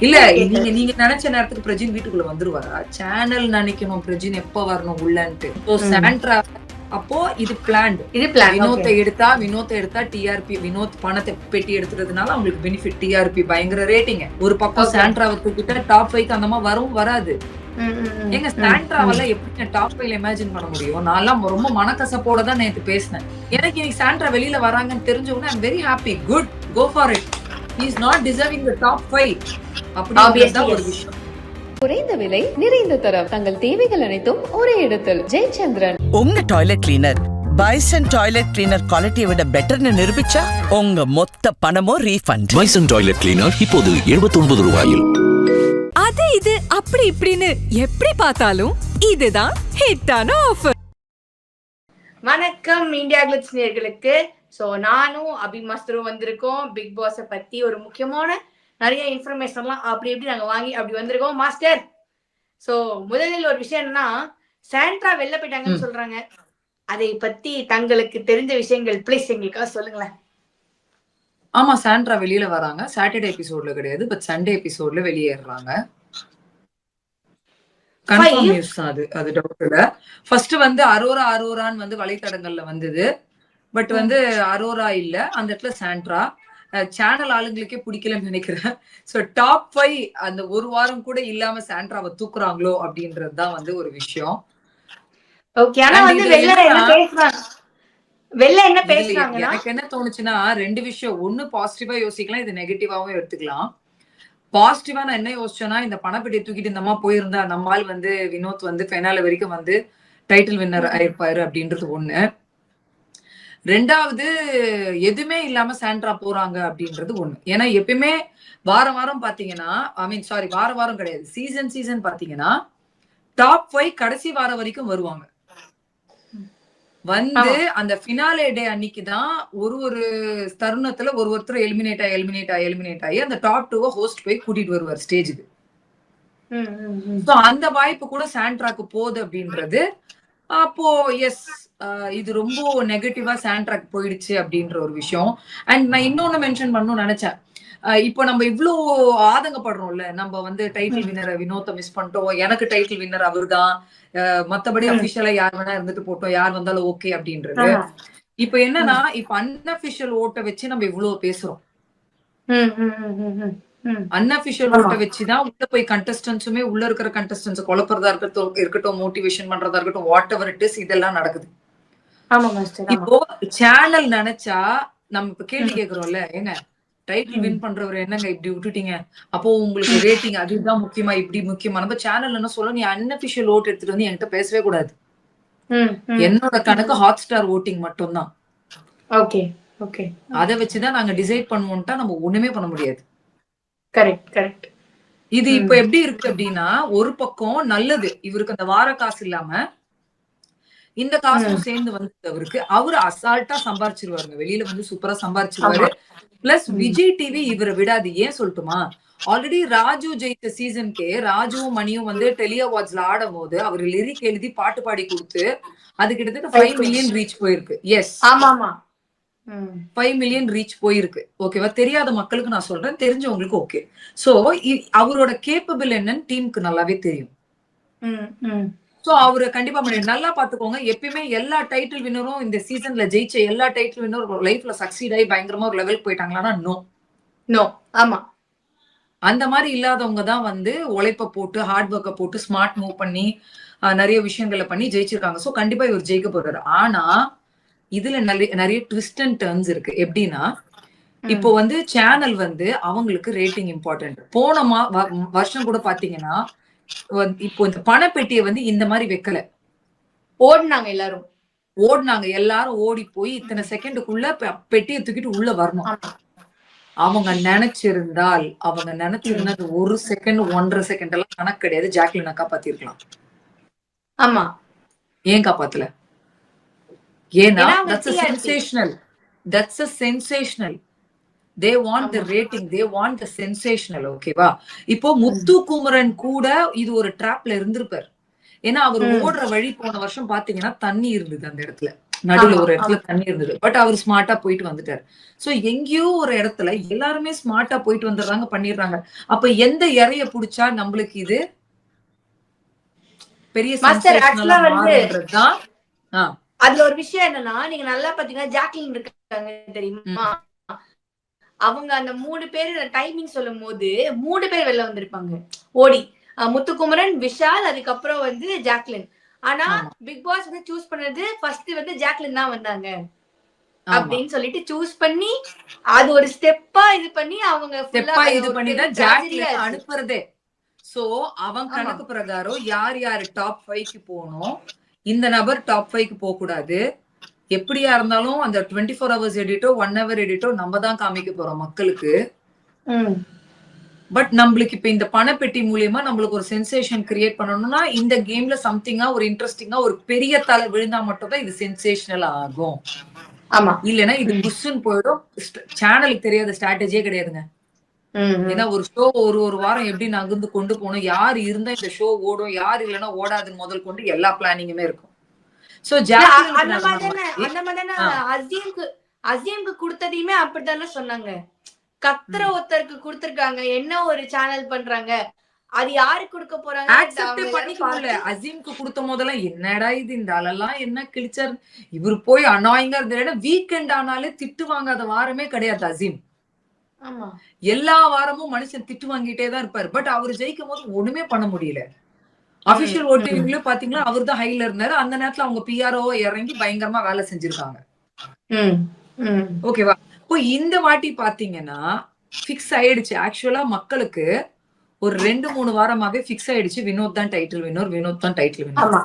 இல்ல நீங்க நீங்க நினைச்ச நேரத்துக்கு பிரஜின் வீட்டுக்குள்ள வந்துருவாரா? சேனல் நினைக்கணும் பிரஜின் எப்ப வரணும் உள்ளன்ட்டு. சாண்ட்ரா அப்போ இது பிளான்ட். வினோத்தை எடுத்தா டிஆர்பி, வினோத் பணத்தை பெட்டி எடுத்துறதுனால அவங்களுக்கு பெனிஃபிட். டிஆர்பி பயங்கர ரேட்டிங். ஒரு பக்கம் சாண்ட்ராவை தூக்கிட்ட டாப் 5 அந்த மாதிரி வரும் வராது. எங்க சாண்ட்ராவால எப்படி டாப் 5 இமேஜின் பண்ண முடியும்? நான் ரொம்ப மனக்கசப்போட தான் நேத்து பேசினேன். எனக்கு இன்னைக்கு சாண்ட்ரா வெளியில வராங்கன்னு தெரிஞ்ச உடனே I'm very happy. Good, go for it. He is not deserving the top 5. அப்படிதான் ஒரு விஷயம். குறைந்த விலை, நிறைந்த தரம், தங்கள் தேவைகள் அனைத்தும் ஒரே இடத்தில். ஜெயச்சந்திரன். உங்க toilet cleaner bison toilet cleaner குவாலிட்டியை விட பெட்டர்னு நிரூபிச்சா உங்க மொத்த பணமும் ரீஃபண்ட். பைசன் டாய்லெட் கிளீனர் இப்போது 79 ரூபாயில். அது இது அப்படி இப்படின்னு எப்படி பார்த்தாலும் இதுதான் ஹிட்டான ஆஃபர். வணக்கம் இந்தியா கிளிட்ஸ் நேயர்களுக்கு. ஸோ நானும் அபி மாஸ்டரும் வந்திருக்கோம். பிக் பாஸை பத்தி ஒரு முக்கியமான நிறைய இன்ஃபர்மேஷன்லாம் அப்படி எப்படி நாங்கள் வாங்கி அப்படி வந்திருக்கோம் மாஸ்டர். ஸோ முதலில் ஒரு விஷயம் என்னன்னா, சாண்ட்ரா வெளில போயிட்டாங்கன்னு சொல்றாங்க. அதை பத்தி தங்களுக்கு தெரிஞ்ச விஷயங்கள் ப்ளீஸ் எங்களுக்காக சொல்லுங்களேன். ஆமா, சாண்ட்ரா வெளியில வராங்க. சாட்டர்டே எபிசோட்ல கிடையாது, பட் சண்டே எபிசோட்ல வெளியேறாங்க. கன்ஃபார்ம் நியூஸ் தான் அது, அது டவுட் இல்ல. ஃபர்ஸ்ட் வந்து அரோரான்னு வந்து வலைத்தடங்கள்ல வந்தது. பட் வந்து அரோரா இல்ல, அந்த இடத்துல சாண்ட்ரா. சேனல் ஆளுங்களுக்கே பிடிக்கலன்னு நினைக்கிறேன். ஸோ டாப் 5 அந்த ஒரு வாரம் கூட இல்லாம சாண்ட்ராவை தூக்குறாங்களோ அப்படின்றதுதான் வந்து ஒரு விஷயம். ஓகே, ஆனா வந்து வெளில என்ன பேசுறாங்க? எனக்கு என்ன தோணுச்சுன்னா, ரெண்டு விஷயம். ஒண்ணு பாசிட்டிவா யோசிக்கலாம், இது நெகட்டிவாவும் எடுத்துக்கலாம். பாசிட்டிவா நான் என்ன யோசிச்சேன்னா, இந்த பணப்பெட்டியை தூக்கிட்டு இந்த அம்மா போயிருந்தா நம்மால் வந்து வினோத் வந்து ஃபைனல் வரைக்கும் வந்து டைட்டில் வின்னர் ஆயிருப்பாரு அப்படின்றது ஒண்ணு. ரெண்டாவது, எதுவுமே இல்லாம சாண்ட்ரா போறாங்க அப்படின்றது ஒண்ணு. ஏன்னா எப்பயுமே வாரம் பாத்தீங்கன்னா, வாரம் கிடையாது, சீசன் பாத்தீங்கன்னா டாப் 5 கடைசி வாரம் வரைக்கும் வருவாங்க. வந்து அந்த ஃபினாலே டே அன்னைக்குதான் ஒரு தருணத்துல ஒருத்தர் எலிமினேட் ஆகி அந்த டாப் 2 ஹோஸ்ட் போய் கூட்டிட்டு வருவார் ஸ்டேஜுக்கு. அந்த வாய்ப்பு கூட சாண்ட்ராக்கு போகுது அப்படின்றது. அப்போ எஸ், இது ரொம்ப நெகட்டிவா சாண்ட்ராக்கு போயிடுச்சு அப்படின்ற ஒரு விஷயம். அண்ட் நான் இன்னொன்னு மென்ஷன் பண்ணணும்னு நினைச்சேன். இப்போ நம்ம இவ்ளோ ஆதங்கப்படுறோம்ல, நம்ம வந்து டைட்டில் வின்னர் வினோத்தை மிஸ் பண்ணிட்டோம், எனக்கு டைட்டில் வின்னர் அவர்தான், மத்தபடி அபிஷியலா யார் வேணா இருந்துட்டு போட்டோம், யார் வந்தாலும் ஓகே அப்படின்றது. இப்ப என்னன்னா, இப்ப அன்அபிஷியல் ஓட்டை வச்சு நம்ம இவ்வளவு பேசுறோம். அன்அபிஷியல் ஓட்டை வச்சுதான் உள்ள போய் கண்டஸ்டன்ஸுமே உள்ள இருக்கிற கண்டஸ்டன்ஸ் குழப்பறதா இருக்கட்டும், மோட்டிவேஷன் பண்றதா இருக்கட்டும், வாட் எவர் இட் இஸ், இதெல்லாம் நடக்குது. இப்போ சேனல் நினைச்சா நம்ம இப்ப கேள்வி கேக்குறோம்ல, ஏங்க டைட்டில் வின் பண்றவர் என்னங்க இப்படி விட்டுட்டீங்க, அப்போ உங்களுக்கு ரேட்டிங் அதுதான் முக்கியமா, இப்படி முக்கியமா? நம்ம சேனல் என்ன சொல்ல, நீ அன்அபிஷியல் ஓட் எடுத்துட்டு வந்து என்கிட்ட பேசவே கூடாது. என்னோட கணக்கு ஹாட் ஸ்டார் ஓட்டிங் மட்டும் தான். ஓகே ஓகே, அதை வச்சுதான் நாங்க டிசைட் பண்ணுவோம்ட்டா நம்ம ஒண்ணுமே பண்ண முடியாது. கரெக்ட். இது இப்ப எப்படி இருக்கு அப்படின்னா, ஒரு பக்கம் நல்லது, இவருக்கு அந்த வார காசு இல்லாம இந்த காசும் சேர்ந்து வந்து அவருக்கு அவரு அசால்ட்டா சம்பாரிச்சிருவாருங்க. வெளியில வந்து சூப்பரா சம்பாரிச்சிருவாரு. பிளஸ் விஜய் டிவி இவரை விடாது. ஏன் சொல்லட்டுமா, ஆல்ரெடி ராஜு ஜெயித்த சீசனுக்கே ராஜுவும் மணியும் வந்து டெலி அவார்ட்ஸ்ல ஆடும் போது அவர் லிரிக் எழுதி பாட்டு பாடி கொடுத்து அது கிட்டத்தட்ட 5 மில்லியன் ரீச் போயிருக்கு. எஸ், 5 மில்லியன் ரீச் போயிருக்கு. ஓகேவா? தெரியாத மக்களுக்கு நான் சொல்றேன், தெரிஞ்சவங்களுக்கு ஓகே. சோ அவரோட கேப்பபிள் என்னன்னு டீமுக்கு நல்லாவே தெரியும். சோ அவரு கண்டிப்பா நல்லா பாத்துக்கோங்க. எப்பயுமே எல்லா டைட்டில் வின்னரும் இந்த சீசன்ல ஜெயிச்ச எல்லா டைட்டில் வின்னரும் லைஃப்ல சக்சீட் ஆகி பயங்கரமா ஒரு லெவல் போயிட்டாங்களான்னா நோ. ஆமா, அந்த மாதிரி இல்லாதவங்க தான் வந்து உழைப்ப போட்டு ஹார்ட் ஒர்க்க போட்டு ஸ்மார்ட் மூவ் பண்ணி நிறைய விஷயங்களை பண்ணி ஜெயிச்சிருக்காங்க. சோ கண்டிப்பா இவர் ஜெயிக்க போறாரு. ஆனா இதுல நிறைய ட்விஸ்ட் அண்ட் டர்ன்ஸ் இருக்கு. எப்படின்னா, இப்போ வந்து சேனல் வந்து அவங்களுக்கு ரேட்டிங் இம்பார்ட்டன்ட். போன வருஷம் கூட பாத்தீங்கன்னா, இப்போ இந்த பணப்பெட்டியை வந்து இந்த மாதிரி வைக்கல, ஓடினாங்க எல்லாரும் ஓடி போய் இத்தனை செகண்டுக்குள்ள பெட்டியை தூக்கிட்டு உள்ள வரணும். அவங்க நினைச்சிருந்தது 1 செகண்ட் 1.5 செகண்ட் எல்லாம் கணக்கு கிடையாது, ஜாக்லினை காப்பாத்திருக்கலாம். ஆமா, ஏன் காப்பாத்தல? ஏன்னா that's a sensational. They want the rating, they want the sensational. ஓகேவா? இப்போ முத்து குமரன் கூட இது ஒரு ட்ராப்ல இருந்திருப்பார். ஏன்னா அவர் ஓடுற வழி போன வருஷம் பாத்தீங்கன்னா தண்ணி இருந்தது அந்த இடத்துல. நடுவுல ஆமா, ஒரு இடத்துல தண்ணி இருந்தது. பட் அவர் ஸ்மார்ட்டா போயிட்டு வந்துட்டாரு. சோ எங்கேயோ ஒரு இடத்துல எல்லாருமே ஸ்மார்ட்டா போயிட்டு வந்துடுறாங்க, பண்ணிடுறாங்க. அப்ப எந்த இறைய புடிச்சா நம்மளுக்கு இது பெரிய மாஸ்டர் சென்சேஷனலா ஆக்சுவலா வந்து மாறும்ன்றதுதான். ஆ, அதுல ஒரு விஷயம் என்னன்னா, நீங்க நல்லா பாத்தீங்கன்னா ஜாக்லின் இருக்காங்க ம். தெரியுமா? அவங்க அந்த 3 பேரு டைமிங் சொல்லும்போது 3 பேர் வெளில வந்திருப்பாங்க. ஓடி. முத்துக்குமரன், விஷால், அதுக்கப்புறம் வந்து ஜாக்லின். ஆனா ஆமா, பிக் பாஸ் வந்து சூஸ் பண்ணது ஃபர்ஸ்ட் வந்து ஜாக்லின் தான் வந்தாங்க. ஆமா. அப்படின்னு சொல்லிட்டு சூஸ் பண்ணி அது ஒரு ஸ்டெப்பா இது பண்ணி அவங்க ஃபுல்லா ஸ்டெப்பா அது இது ஒரு பண்ணி பெரிய தான் ட்ராஜடியா ஜாக்லின் ஆச்சு. அனுப்புறதே. சோ அவன் ஆமா. கணக்கு பிரகாரம் யார் யாரு டாப் 5க்கு போகணும், இந்த நபர் டாப் 5க்கு போக கூடாது. எப்படியா இருந்தாலும் அந்த 24 ஹவர்ஸ் எடிட்டோ 1 ஹவர் எடிட்டோ நம்ம தான் காமிக்க போறோம் மக்களுக்கு. ம். பட் நம்மளுக்கு இப்ப இந்த பணப்பெட்டி மூலியமா நம்மளுக்கு ஒரு சென்சேஷன் கிரியேட் பண்ணணும்னா இந்த கேம்ல சம்திங்கா ஒரு இன்ட்ரெஸ்டிங்கா ஒரு பெரிய தலை விழுந்தா மட்டும் தான் இது சென்சேஷனல் ஆகும். ஆமா. இல்லைன்னா இது புஷ்ன்னு போயிடும். சேனலுக்கு தெரியாத ஸ்ட்ராட்டஜியே கிடையாதுங்க. ம், ம். ஏன்னா ஒரு ஷோ ஒரு ஒரு வாரம் எப்படி நகர்ந்து கொண்டு போகணும், யார் இருந்தா இந்த ஷோ ஓடும், யார் இல்லைன்னா ஓடாதுன்னு முதல் கொண்டு எல்லா பிளானிங்குமே இருக்கும். சோ இல்ல, ஜாக்லினுக்கு அந்த நடந்த மாதிரி மாதிரி அசீம்க்கு குடுத்ததையுமே அப்படித்தானே சொன்னாங்க. கத்துற ஒருத்தருக்கு குடுத்திருக்காங்க. என்ன ஒரு சேனல் பண்றாங்க. அது யாருக்கு குடுக்க போறாங்க ஆக்செப்டே பண்ணிக்க முடியல. அசீம்க்கு கொடுத்த போதெல்லாம் என்னடா இது இந்த ஆளெல்லாம் என்ன கிழிச்சார், இவர் போய் அனாயிங்கா இருந்த வீக்கெண்ட் ஆனாலே திட்டு வாங்காத வாரமே கிடையாது அசீம். ஆமா. எல்லா வாரமும் மனுஷன் திட்டு வாங்கிட்டே தான் இருப்பாரு. பட் அவர் ஜெயிக்கும் போது ஒண்ணுமே பண்ண முடியல. அபிஷியல் ஓட்டிங்லயும் பாத்தீங்கன்னா அவர் தான் ஹைல இருந்தாரு. அந்த நேரத்துல அவங்க பிஆர்ஓ இறங்கி பயங்கரமா வேலை செஞ்சிருக்காங்க. ம், ம். ஓகேவா? இப்போ இந்த வாட்டி பாத்தீங்கன்னா பிக்ஸ் ஆயிடுச்சு. ஆக்சுவலா மக்களுக்கு ஒரு 2-3 வாரமாவே பிக்ஸ் ஆயிடுச்சு. வினோத் தான் டைட்டில் வின்னர், வினோத் தான் டைட்டில் வின்னர். ஆமா.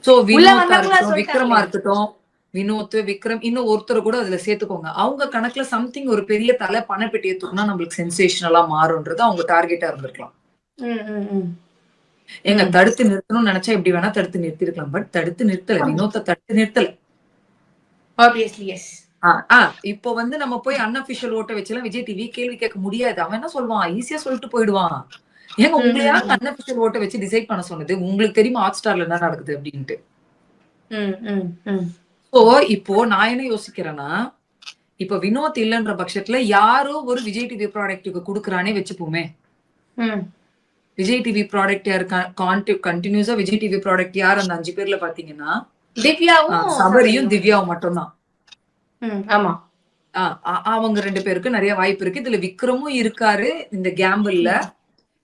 சோ உள்ள வினோத்தா வந்தவங்களா இருக்கட்டும், விக்ரமா சொல்லிட்டாங்களே. இருக்கட்டும், வினோத், விக்ரம் இன்னும் ஒருத்தர் கூட அதுல சேர்த்துக்கோங்க. அவங்க கணக்குல சம்திங் ஒரு பெரிய தலை பணப்பெட்டியை தூக்குனா நம்மளுக்கு சென்சேஷனலா மாறும்ன்றது அவங்க டார்கெட்டா இருந்திருக்கலாம். ம், ம், ம். ஏங்க தடுத்து நிறுத்தணும்னு நினைச்சா எப்படி வேணா தடுத்து நிறுத்திருக்கலாம். பட் தடுத்து நிறுத்தல. வினோத்தை தடுத்து நிறுத்தல. Obviously S. இப்போ வந்து நம்ம போய் அன்அபிஷியல் ஓட்ட வச்சுலாம் விஜய் டிவி கேள்வி கேட்க முடியாது. அவன் என்ன சொல்லுவான், ஈஸியா சொல்லிட்டு போயிடுவான். ஏங்க உங்களை யாரும் அன்அபிஷியல் ஓட்ட வச்சு டிசைட் பண்ண சொன்னது? உங்களுக்கு தெரியுமா ஹாட் ஸ்டார்ல என்ன நடக்குது அப்படின்ட்டு. ம், ம், ம். சோ இப்போ நான் என்ன யோசிக்கிறேன்னா, இப்ப வினோத் இல்லன்ற பட்சத்துல யாரோ ஒரு விஜய் டிவி ப்ராடக்ட்டுக்கு குடுக்குறானே வச்சுப்போமே. ம். விஜய் டிவி ப்ராடக்ட் யாரு கண்டினியூஸா விஜய் டிவி ப்ராடக்ட் யார் அந்த 5 பேர்ல பாத்தீங்கன்னா திவ்யாவும் சபரியும் திவ்யாவும் மட்டும்தான். ம், ஆமா. அவங்க 2 பேருக்கு நிறைய வாய்ப்பு இருக்கு. இதுல விக்ரமும் இருக்காரு இந்த கேம்பிள்ல.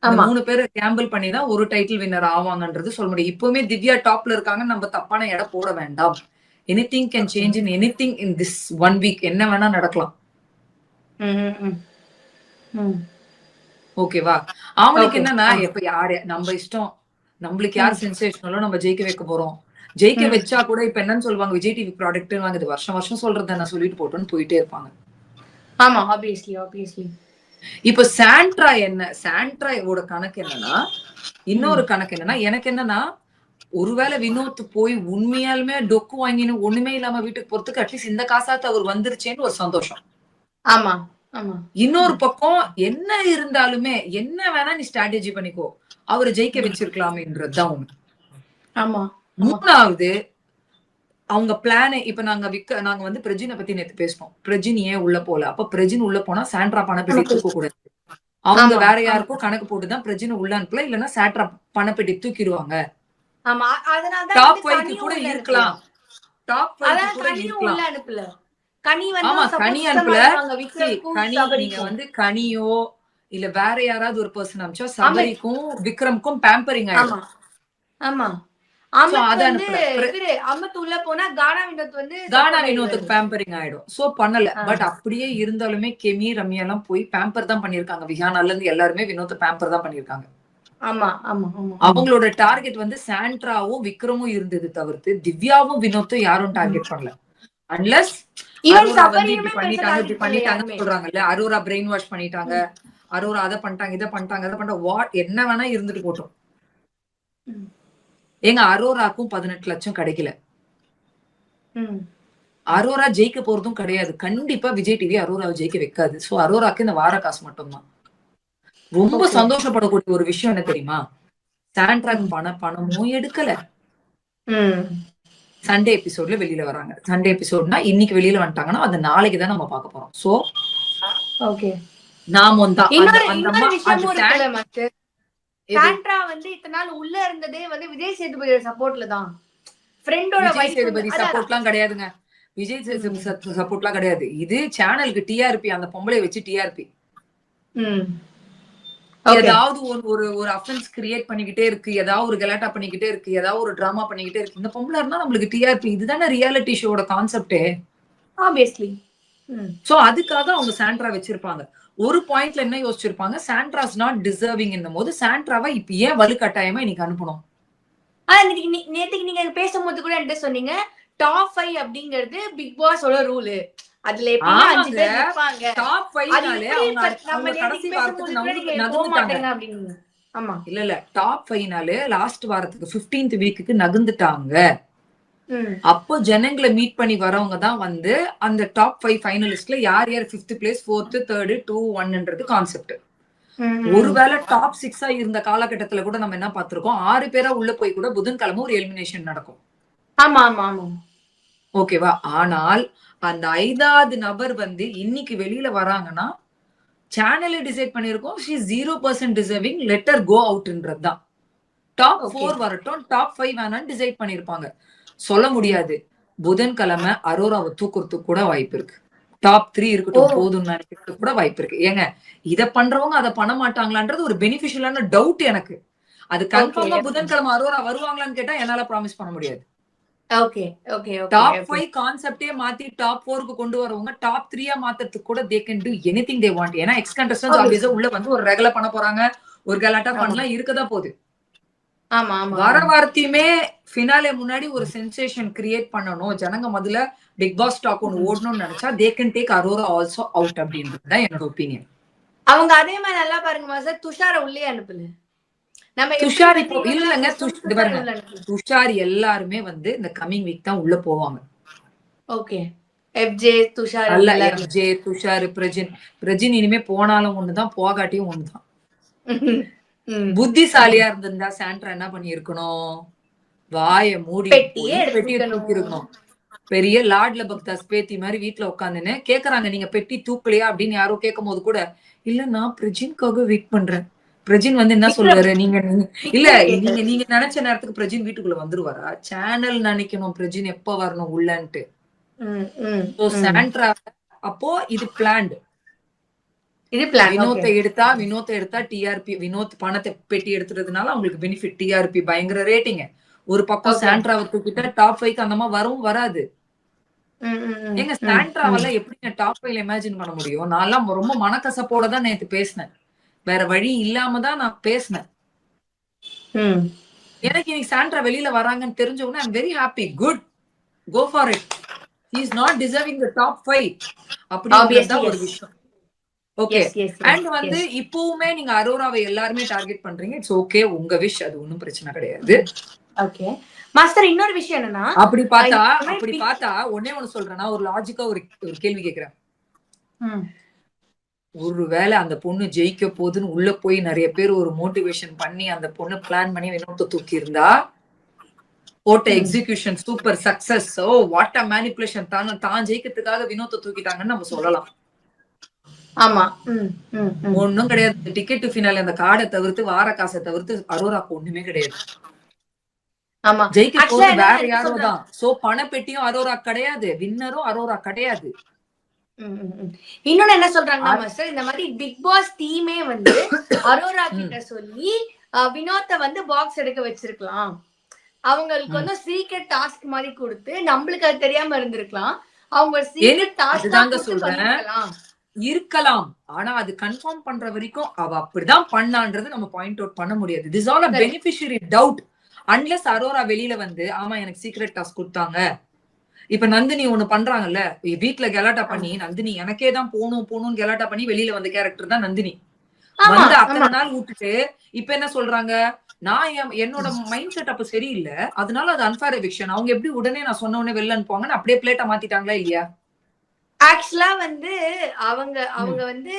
இந்த ஆமா. 3 பேர் கேம்பிள் பண்ணி தான் ஒரு டைட்டில் வின்னர் ஆவாங்கன்றது சொல்ல முடியும். இப்பவுமே திவ்யா டாப்ல இருக்காங்க. நம்ம தப்பான எடை போட வேண்டாம். Anything can change in anything in this 1 week. என்ன வேணா நடக்கலாம். ம், ம், ம். ம். ஓகேவா? அவனுக்கு Okay. என்னன்னா எப்ப யாரு நம்ம இஷ்டம். நம்மளுக்கு யார் சென்சேஷனலோ நம்ம ஜெயிக்க வைக்க போறோம். ஜெயிக்க வச்சா கூட இப்ப என்னன்னு சொல்லுவாங்க, விஜய் டிவி ப்ராடக்ட் வாங்குது வருஷம் வருஷம் சொல்றத நான் சொல்லிட்டு போட்டோன்னு போயிட்டே இருப்பாங்க. ஆமா. ஆப்வியஸ்லி. இப்ப சாண்ட்ரா என்ன, சாண்ட்ராவோட கணக்கு என்னன்னா, இன்னொரு கணக்கு என்னன்னா, எனக்கு என்னன்னா, ஒருவேளை வினோத் போய் உண்மையாலுமே டொக்கு வாங்கின்னு ஒண்ணுமே இல்லாம வீட்டுக்கு போறதுக்கு அட்லீஸ்ட் இந்த காசாத்து அவர் வந்துருச்சேன்னு ஒரு சந்தோஷம். ஆமா. ஆமா. இன்னொரு பக்கம் என்ன இருந்தாலுமே என்ன வேணா நீ ஸ்ட்ராட்டஜி பண்ணிக்கோ, அவரை ஜெயிக்க வச்சிருக்கலாமேன்றதுதான் ஒண்ணு. ஆமா. 3வது அவங்க பிளானே இப்ப நாங்க வந்து பிரஜினை பத்தி நேத்து பேசணும். பிரஜின் ஏன் உள்ள போல? அப்ப பிரஜின் உள்ள போனா சாண்ட்ரா பணப்பெட்டி தூக்க கூடாது. அவங்க வேற யாருக்கும் கணக்கு போட்டுதான் பிரஜினை உள்ள அனுப்பல. இல்லன்னா சாண்ட்ரா பணப்பெட்டி தூக்கிடுவாங்க. ஆமா. அதனால தான் டாப் வந்து 5க்கு கூட இருக்கலாம். டாப் 5க்கு அதான் கூட கனியும் இருக்கலாம். உள்ள அனுப்பல. கனி வந்து ஆமா, support கனி system அனுப்பல. ஆக்குவாங்க விக்ரம்க்கும் கனி நீங்க சபரிக்கும். வந்து கனியோ இல்ல வேற யாராவது ஒரு பர்சன் அனுப்பிச்சா சபரிக்கும் விக்ரம்க்கும் பேம்பரிங் ஆமா. ஆயிடும். ஆமா. சோ அமித் அத வந்து அனுப்பல. அமித் உள்ள போனா கானா வினோத் வந்து கானா support வினோத்துக்கு ஆயிடுவாரு. பேம்பரிங் ஆயிடும். சோ பண்ணல. பட் அப்படியே இருந்தாலுமே கெமி ரம்யா எல்லாம் போய் பேம்பர் தான் பண்ணிருக்காங்க. விஹானால இருந்து எல்லாருமே வினோத் பேம்பர் தான் பண்ணிருக்காங்க. ஆமா. ஆமா. ஆமா. அவங்களோட டார்கெட் வந்து சாண்ட்ராவும் விக்ரமும் இருந்தது தவிர்த்து திவ்யாவும் வினோத்தும் யாரும் டார்கெட் பண்ணல. அன்லஸ் ஈவன் அரோரா வந்து இப்படி சபரியுமே பெருசா பண்ணிட்டாங்க, இப்படி டார்கெட் பண்ணல பண்ணிட்டாங்கன்னு யாருமே. சொல்றாங்கல்ல. அரோரா பிரெயின் வாஷ் பண்ணிட்டாங்க. அரோரா அதை பண்ணிட்டாங்க, இதை பண்ணிட்டாங்க, அதை பண்ணிட்டாங்க. வாட் என்ன வேணா இருந்துட்டு போட்டோம். ஏங்க அரோராக்கும் 18 லட்சம் கிடைக்கல. ம். அரோரா ஜெயிக்க போறதும் கிடையாது. கண்டிப்பா விஜய் டிவி அரோராவை ஜெயிக்க வைக்காது. சோ அரோராக்கு இந்த வார காசு மட்டும்தான். ரொம்ப சந்தோஷப்படக்கூடிய ஒரு விஷயம் என்ன தெரியுமா? சாண்ட்ராக் பணமும் எடுக்கல. ம். சண்டே எபிசோட்ல வெளியில வராங்க. சண்டே எபிசோட்னா இன்னைக்கு வெளியில வந்துட்டாங்கன்னா அது நாளைக்கு தான் நம்ம பார்க்க போறோம். சோ ஓகே, நாம தான் இன்னொரு விஷயமும் இருக்குல்ல மாஸ்டர். சாண்ட்ரா வந்து இத்தனை நாள் உள்ள இருந்ததே வந்து விஜய் சேதுபதியோட சப்போர்ட்ல தான். ஃப்ரெண்டோட விஜய் சேதுபதி சப்போர்ட்லாம் கிடையாதுங்க. விஜய் சேதுபதி சப்போர்ட்லாம் கிடையாது. இது சேனலுக்கு டிஆர்பி, அந்த பொம்பளை வச்சு டிஆர்பி. ஏதாவது ஒரு அஃபென்ஸ் கிரியேட் பண்ணிக்கிட்டே இருக்கு, ஏதாவது ஒரு கலாட்டா பண்ணிக்கிட்டே இருக்கு, ஏதாவது ஒரு டிராமா பண்ணிக்கிட்டே இருக்கு. இந்த பொம்பளை இருந்தா நம்மளுக்கு டிஆர்பி. இதுதானே ரியாலிட்டி ஷோட கான்செப்டே. ஆப்வியஸ்லி. சோ அதுக்காக அவங்க சாண்ட்ரா வச்சிருப்பாங்க. ஒரு பாயிண்ட்ல என்ன யோசிச்சிருப்பாங்க, சாண்ட்ராஸ் நாட் டிசர்விங் என்னும் போது சாண்ட்ராவை இப்ப ஏன் வலுக்கட்டாயமா இன்னைக்கு அனுப்பணும். நேத்துக்கு நீங்க பேசும்போது கூட என்கிட்ட சொன்னீங்க டாப் 5 அப்படிங்கிறது பிக் பாஸோட ரூல். அதுல எப்பவுமே 5 பேர் இருப்பாங்க. டாப் 5னாலே அவங்க கடைசி வாரத்துக்கு நகர்ந்துட்டாங்க அப்படின்னு. ஆமா, இல்ல டாப் 5னாலே லாஸ்ட் வாரத்துக்கு 15th வீக்குக்கு நகர்ந்துட்டாங்க. அப்போ ஜனங்களை மீட் பண்ணி வரவங்க தான் வந்து அந்த டாப் 5 ஃபைனலிஸ்ட்ல யார் யார் 5th பிளேஸ், 4th, 3rd, 2, 1ன்றது கான்செப்ட். ஒருவேளை டாப் 6 இருந்த காலகட்டத்துல கூட நம்ம என்ன பார்த்திருக்கோம், 6 பேரா உள்ள போய் கூட புதன்கிழமை ஒரு எலிமினேஷன் நடக்கும். ஆமா ஆமா ஆமா, ஓகேவா. ஆனால் அந்த 5வது நபர் வந்து இன்னைக்கு வெளியில வராங்கன்னா சேனலே டிசைட் பண்ணிருக்கோம் she is 0% deserving, let her go outன்றதுதான். டாப் 4 வரட்டும், டாப் 5 வேணான்னு டிசைட் பண்ணிருப்பாங்க. சொல்ல முடியாது. புதன்கிழமை அரோராவை தூக்குறதுக்கு கூட வாய்ப்பு இருக்கு. டாப் 3 இருக்கட்டும் போதும்னு நினைக்கிறதுக்கு கூட வாய்ப்பு இருக்கு. ஏங்க இத பண்றவங்க அதை பண்ண மாட்டாங்களான்றது ஒரு பெனிஃபிஷியலான டவுட் எனக்கு. அது கன்ஃபார்மா புதன்கிழமை அரோரா வருவாங்களான்னு கேட்டா என்னால ப்ராமிஸ் பண்ண முடியாது. Okay okay okay. டாப் 5 கான்செப்டே மாத்தி டாப் 4க்கு கொண்டு வரவங்க டாப் 3 மாத்துறதுக்கு கூட they can do anything they want. ஏன்னா எக்ஸ் கண்டஸ்டன்ட்ஸ் ஆப்வியஸா உள்ள வந்து ஒரு ரெகுலர் பண்ண போறாங்க, ஒரு கலாட்டா பண்ணலாம் இருக்கதா போகுது. ஆமா ஆமா, வர வாரத்தையுமே ஃபினாலே முன்னாடி ஒரு சென்சேஷன் கிரியேட் பண்ணணும், ஜனங்க முதல்ல பிக் பாஸ் டாக் ஒன்னு ஓடணும்னு நினைச்சா they can take Arora also out அப்படின்றது தான் என்னோட ஒப்பீனியன். அவங்க அதே மாதிரி நல்லா பாருங்க மாஸ்டர், துஷார உள்ளே அனுப்புல. நம்ம துஷார் இப்போ இல்லங்க, துஷார் எல்லாருமே வந்து இந்த கமிங் வீக் தான் உள்ள போவாங்க. ஓகே, எஃப்ஜே துஷார் அல்ல, எஃப்ஜே துஷார் பிரஜின் இனிமே போனாலும் ஒண்ணுதான், போகாட்டியும் ஒண்ணுதான். புத்திசாலியா இருந்திருந்தா சாண்ட்ரா என்ன பண்ணி இருக்கணும், வாய மூடி பெட்டியை தூக்கி இருக்கணும். பெரிய லார்ட்ல பக்தாஸ் பேத்தி மாதிரி வீட்டுல உட்காந்துன்னு கேக்குறாங்க நீங்க பெட்டி தூக்கலையா அப்படின்னு யாரோ கேட்கும் போது கூட இல்ல நான் பிரஜின்காக வெயிட் பண்றேன். பிரஜின் வந்து என்ன சொல்றாரு, நீங்க இல்ல நீங்க நினைச்ச நேரத்துக்கு பிரஜின் வீட்டுக்குள்ள வந்துருவாரா? சேனல் நினைக்கணும் பிரஜின் எப்ப வரணும் உள்ளன்ட்டு. சாண்ட்ரா அப்போ இது பிளான்டு. வினோத்தை எடுத்தா டிஆர்பி, வினோத் பணத்தை பெட்டி எடுத்துறதுனால அவங்களுக்கு பெனிஃபிட், டிஆர்பி பயங்கர ரேட்டிங். ஒரு பக்கம் சாண்ட்ராவை தூக்கிட்ட டாப் 5க்கு அந்த மாதிரி வரவும் வராது. எங்க சாண்ட்ராவால எப்படி டாப் 5ல இமேஜின் பண்ண முடியும்? நான் ரொம்ப மனக்கசப்போட தான் நேத்து பேசினேன், வேற வழி இல்லாம தான் நான் பேசினேன். எனக்கு இன்னைக்கு சாண்ட்ரா வெளியில வராங்கன்னு தெரிஞ்ச உடனே I am very happy. Good, go for it. He is not deserving the top 5 அப்படிங்கறத ஒரு விஷயம். ஓகே, அண்ட் வந்து இப்பவுமே நீங்க அரோராவை எல்லாருமே டார்கெட் பண்றீங்க, இட்ஸ் ஓகே, உங்க விஷ், அது ஒண்ணும் பிரச்சனை கிடையாது. ஓகே மாஸ்டர், இன்னொரு விஷயம் என்னன்னா அப்படி பார்த்தா ஒன்னே ஒண்ணு சொல்றேன்னா, ஒரு லாஜிக்கா ஒரு கேள்வி கேக்குறேன். ஒருவேளை அந்த பொண்ணு ஜெயிக்க போகுதுன்னு உள்ள போய் நிறைய பேர் ஒரு மோட்டிவேஷன் பண்ணி அந்த பொண்ணு பிளான் பண்ணி வினோத்தை தூக்கி இருந்தா, ஓட்ட execution super success, oh what a manipulation, தான் ஜெயிக்கிறதுக்காக வினோத்தை தூக்கிட்டாங்கன்னு நம்ம சொல்லலாம். ஆமா, ஒண்ணும் கிடையாது. டிக்கெட் டு ஃபினாலே அந்த கார்டை தவிர்த்து, வார காசை தவிர்த்து அரோராக்கு ஒண்ணுமே கிடையாது. ஆமா, ஜெயிக்க போறது வேற யாரோ தான். சோ பணப்பெட்டியும் அரோரா கிடையாது, வின்னரும் அரோரா கிடையாது. இன்னொன்னு என்ன சொல்றாங்கன்னா மாஸ்டர், இந்த மாதிரி பிக் பாஸ் டீமே வந்து அரோரா கிட்ட சொல்லி வினோத்தை வந்து பாக்ஸ் எடுக்க வச்சிருக்கலாம். அவங்களுக்கு வந்து சீக்ரெட் டாஸ்க் மாதிரி கொடுத்து நம்மளுக்கு அது தெரியாம இருந்திருக்கலாம். அவங்க சீக்ரெட் டாஸ்க் தாங்க சொல்றேன் இருக்கலாம். ஆனா அது கன்ஃபார்ம் பண்ற வரைக்கும் அவ அப்படிதான் பண்ணான்றது நம்ம பாயிண்ட் அவுட் பண்ண முடியாது. This all a beneficiary doubt unless Arora வெளியில வந்து ஆமா எனக்கு சீக்ரெட் டாஸ்க் கொடுத்தாங்க. இப்ப நந்தினி ஒண்ணு பண்றாங்கல்ல, வீட்டுல கலாட்டா பண்ணி நந்தினி எனக்கே தான் போகணும்னு கலாட்டா பண்ணி வெளியில வந்த கேரக்டர் தான் நந்தினி. வந்து அத்தனை நாள் விட்டுட்டு இப்ப என்ன சொல்றாங்க, நான் என்னோட மைண்ட் செட் அப்ப சரியில்லை, அதனால அது அன்ஃபேர் எவிக்ஷன். அவங்க எப்படி உடனே நான் சொன்ன உடனே வெளில அனுப்புவாங்கன்னு அப்படியே பிளேட்டா மாத்திட்டாங்களா இல்லையா? ஆக்சுவலா வந்து அவங்க வந்து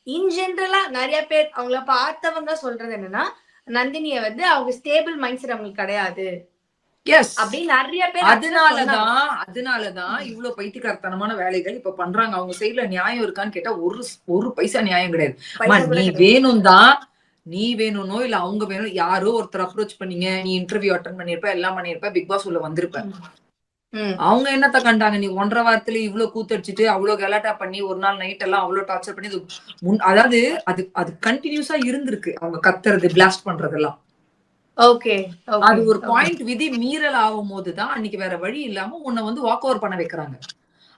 இன் ஜெனரலா நிறைய பேர் அவங்கள பார்த்தவங்க சொல்றது என்னன்னா, நந்தினிய வந்து அவங்க ஸ்டேபிள் மைண்ட் செட் அவங்களுக்கு கிடையாது, எஸ், அப்படின்னு நிறைய பேர் அதனாலதான் இவ்வளவு பைத்தியக்காரத்தனமான வேலைகள் இப்ப பண்றாங்க. அவங்க சைடுல நியாயம் இருக்கான்னு கேட்டா ஒரு பைசா நியாயம் கிடையாது. நீ வேணும்னோ இல்ல அவங்க வேணும், யாரோ ஒருத்தர் அப்ரோச் பண்ணீங்க, நீ இன்டர்வியூ அட்டன் பண்ணிருப்ப, எல்லாம் பண்ணிருப்ப, பிக் பாஸ் உள்ள வந்திருப்ப. அவங்க என்னத்த கண்டாங்க? நீ 1.5 வாரத்துல இவ்வளவு கூத்தடிச்சிட்டு அவ்வளவு கலாட்டா பண்ணி ஒரு நாள் நைட் எல்லாம் அவ்வளவு டார்ச்சர் பண்ணி அதாவது அது கண்டினியூஸா இருந்திருக்கு. அவங்க கத்துறது, பிளாஸ்ட் பண்றதெல்லாம். அது ஒரு பாயிண்ட் விதி மீறல் ஆகும் போதுதான் அன்னைக்கு வேற வழி இல்லாம உன்னை வந்து வாக் ஓவர் பண்ண வைக்கிறாங்க.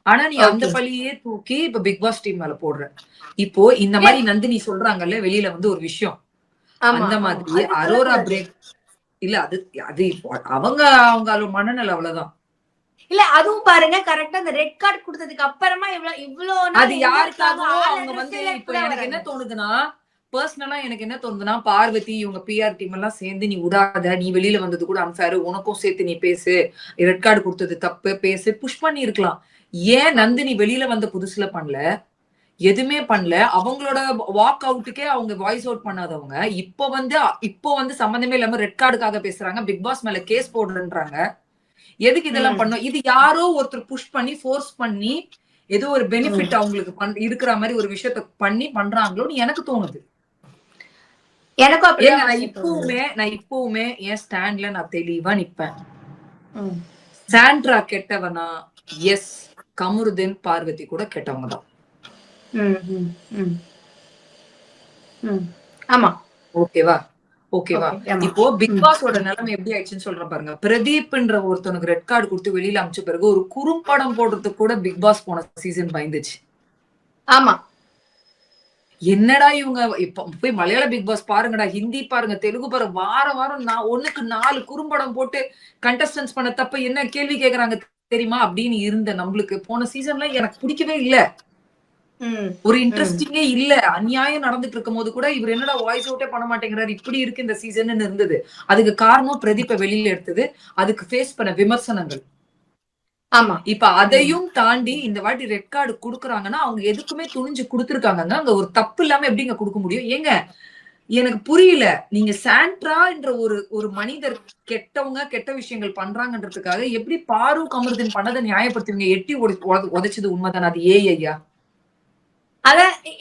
ஆனா நீ அந்த பழியே தூக்கி இப்ப பிக் பாஸ் டீம் மேல போடுற. இப்போ இந்த மாதிரி நந்தினி சொல்றாங்கல்ல வெளியில வந்து ஒரு விஷயம், அந்த மாதிரி அரோரா பிரேக் இல்ல, அது அவங்க மனநல அவ்வளவுதான். இல்ல அதுவும் பாருங்க, கரெக்டா அந்த ரெட் கார்டு கொடுத்ததுக்கு அப்புறமா இவ்வளவு அது யாருக்காகவும் அவங்க வந்து இப்ப எனக்கு என்ன தோணுதுன்னா, பர்சனலா எனக்கு என்ன தோணுதுன்னா, பார்வதி இவங்க பிஆர் டீம் எல்லாம் சேர்ந்து நீ விடாத, நீ வெளியில வந்தது கூட அன்ஃபேர், உனக்கும் சேர்த்து நீ பேசு, ரெட் கார்டு கொடுத்தது தப்பு, பேசு, புஷ் பண்ணி இருக்கலாம். ஏன் நந்தினி வெளியில வந்த புதுசுல பண்ணல, எதுவுமே பண்ணல. அவங்களோட வாக் அவுட்டுக்கே அவங்க வாய்ஸ் அவுட் பண்ணாதவங்க இப்போ வந்து சம்பந்தமே இல்லாம ரெட் கார்டுக்காக பேசுறாங்க, பிக் பாஸ் மேல கேஸ் போடுறேன்றாங்க. எதுக்கு இதெல்லாம் பண்ணோம்? இது யாரோ ஒருத்தர் புஷ் பண்ணி ஃபோர்ஸ் பண்ணி ஏதோ ஒரு பெனிஃபிட் அவங்களுக்கு இருக்கிற மாதிரி ஒரு விஷயத்த பண்ணி பண்றாங்களோன்னு எனக்கு தோணுது. நான் இப்பவுமே என் ஸ்டாண்ட்ல நான் தெளிவா நிப்பேன். சாண்ட்ரா கெட்டவனா? எஸ். கமருதீன், பார்வதி கூட கெட்டவங்க தான். ஆமா, ஓகேவா? இப்போ பிக் பாஸோட நிலைமை எப்படி ஆயிடுச்சுன்னு சொல்றேன் பாருங்க. பிரதீப்ன்ற ஒருத்தனுக்கு ரெட் கார்டு கொடுத்து வெளியில அமிச்ச பிறகு ஒரு குறும்படம் போடுறதுக்கு கூட பிக் பாஸ் போன சீசன் பயந்துச்சு. ஆமா, என்னடா இவங்க இப்ப போய் மலையாள பிக் பாஸ் பாருங்கடா, ஹிந்தி பாருங்க, தெலுங்கு பாருங்க, வாரம் நான் 1க்கு 4 குறும்படம் போட்டு கண்டஸ்டன்ஸ் பண்ண தப்ப என்ன கேள்வி கேக்குறாங்க தெரியுமா அப்படின்னு இருந்த நம்மளுக்கு போன சீசன்ல எனக்கு பிடிக்கவே இல்ல. ஒரு இன்ட்ரெஸ்டிங்கே இல்ல. அநியாயம் நடந்துட்டு இருக்கும் போது கூட இவர் என்னடா வாய்ஸ் அவுட்டே பண்ண மாட்டேங்கிறாரு, இப்படி இருக்கு இந்த சீசன் இருந்தது. அதுக்கு காரணம் பிரதீப்பை வெளியில எடுத்தது, அதுக்கு ஃபேஸ் பண்ண விமர்சனங்கள். ஆமா, இப்ப அதையும் தாண்டி இந்த வாட்டி ரெட் கார்டு குடுக்குறாங்கன்னா அவங்க எதுக்குமே துணிஞ்சு குடுத்துருக்காங்க. அங்க ஒரு தப்பு இல்லாம எப்படிங்க கொடுக்க முடியும்? ஏங்க எனக்கு புரியல. நீங்க சாண்ட்ரா என்ற ஒரு மனிதர் கெட்ட விஷயங்கள் பண்றாங்கன்றதுக்காக எப்படி பாரு கமருதீன் பண்ணதை நியாயப்படுத்துவீங்க? எட்டி உதைச்சது உண்மைதானே? அது ஏஐயா?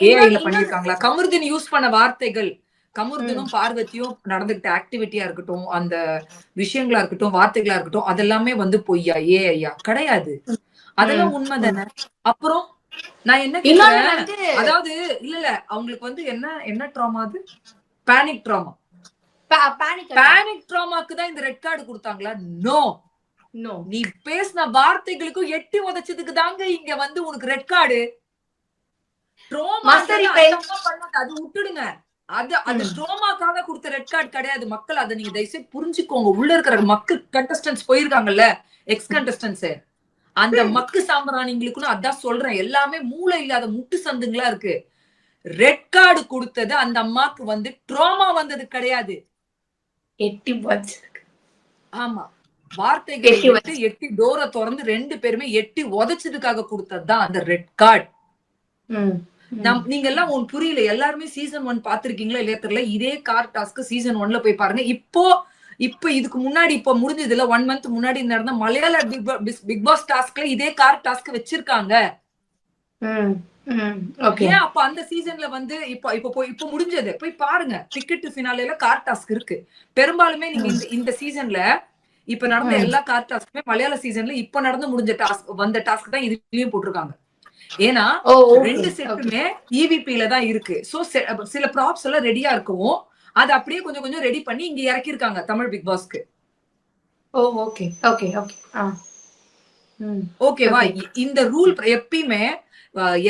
ஏஐல பண்ணிருக்காங்களா? கமருதீன் யூஸ் பண்ண வார்த்தைகள், கமருதீனும் பார்வதியும் நடந்துகிட்ட ஆக்டிவிட்டியா இருக்கட்டும், அந்த விஷயங்களா இருக்கட்டும், வார்த்தைகளா இருக்கட்டும், அதெல்லாமே வந்து பொய்யா? ஏஐயா? கிடையாது. அதெல்லாம் உண்மைதானே? அப்புறம் நான் என்ன கேக்குறேன், அதாவது இல்ல அவங்களுக்கு வந்து என்ன ட்ராமா? அது பேனிக் ட்ராமா. பேனிக் ட்ராமாக்கு தான் இந்த ரெட் கார்டு கொடுத்தாங்களா? நோ. நீ பேசின வார்த்தைகளுக்கும் எட்டி உதைச்சதுக்கு தாங்க இங்க வந்து உனக்கு ரெட் கார்டு. அது விட்டுடுங்க. அது ட்ரோமாக்காக கொடுத்த ரெட் கார்டு கிடையாது. மக்கள் அதை நீங்க தயவுசெய்து புரிஞ்சுக்கோங்க. உள்ள இருக்கிற மக்கள் கண்டஸ்டன்ஸ் போயிருக்காங்கல்ல, எக்ஸ் கண்டஸ்டன்ஸ், அந்த மக்கு சாம்பிராணிங்களுக்குன்னு அதான் சொல்றேன். எல்லாமே மூளை இல்லாத முட்டு சந்துங்களா இருக்கு. ரெட் கார்டு கொடுத்தது அந்த அம்மாக்கு வந்து ட்ராமா வந்தது கிடையாது. ஆமா, வார்த்தைகளை எட்டி டோரை திறந்து 2 பேருமே எட்டி உதைச்சதுக்காக கொடுத்ததுதான் அந்த ரெட் கார்டு. நீங்க எல்லாம் ஒன்னு புரியல. எல்லாருமே சீசன் 1 பாத்திருக்கீங்களா இல்லையா தெரியல. இதே கார் டாஸ்க் சீசன் 1ல போய் பாருங்க. இப்போ இதுக்கு முன்னாடி இப்ப முடிஞ்சதுல 1 மந்த் முன்னாடி நடந்த மலையாள பிக் பாஸ் டாஸ்க்ல இதே கார் டாஸ்க் வச்சிருக்காங்க. அப்ப அந்த சீசன்ல வந்து இப்ப முடிஞ்சது போய் பாருங்க. டிக்கெட் ஃபினாலேல கார் டாஸ்க் இருக்கு. பெரும்பாலுமே நீங்க இந்த சீசன்ல இப்ப நடந்த எல்லா கார் டாஸ்க்குமே மலையாள சீசன்ல இப்ப நடந்து முடிஞ்ச டாஸ்க் வந்த டாஸ்க் தான் இதுலயும் போட்டிருக்காங்க. ஏன்னா 2 செட்டுமே EVP-ல தான் இருக்கு. சோ சில ப்ராப்ஸ் எல்லாம் ரெடியா இருக்கவும் அது அப்படியே கொஞ்சம் ரெடி பண்ணி இங்க இறக்கி இருக்காங்க தமிழ் பிக் பாஸ்க்கு. ஓகேவா? இந்த ரூல் எப்பயுமே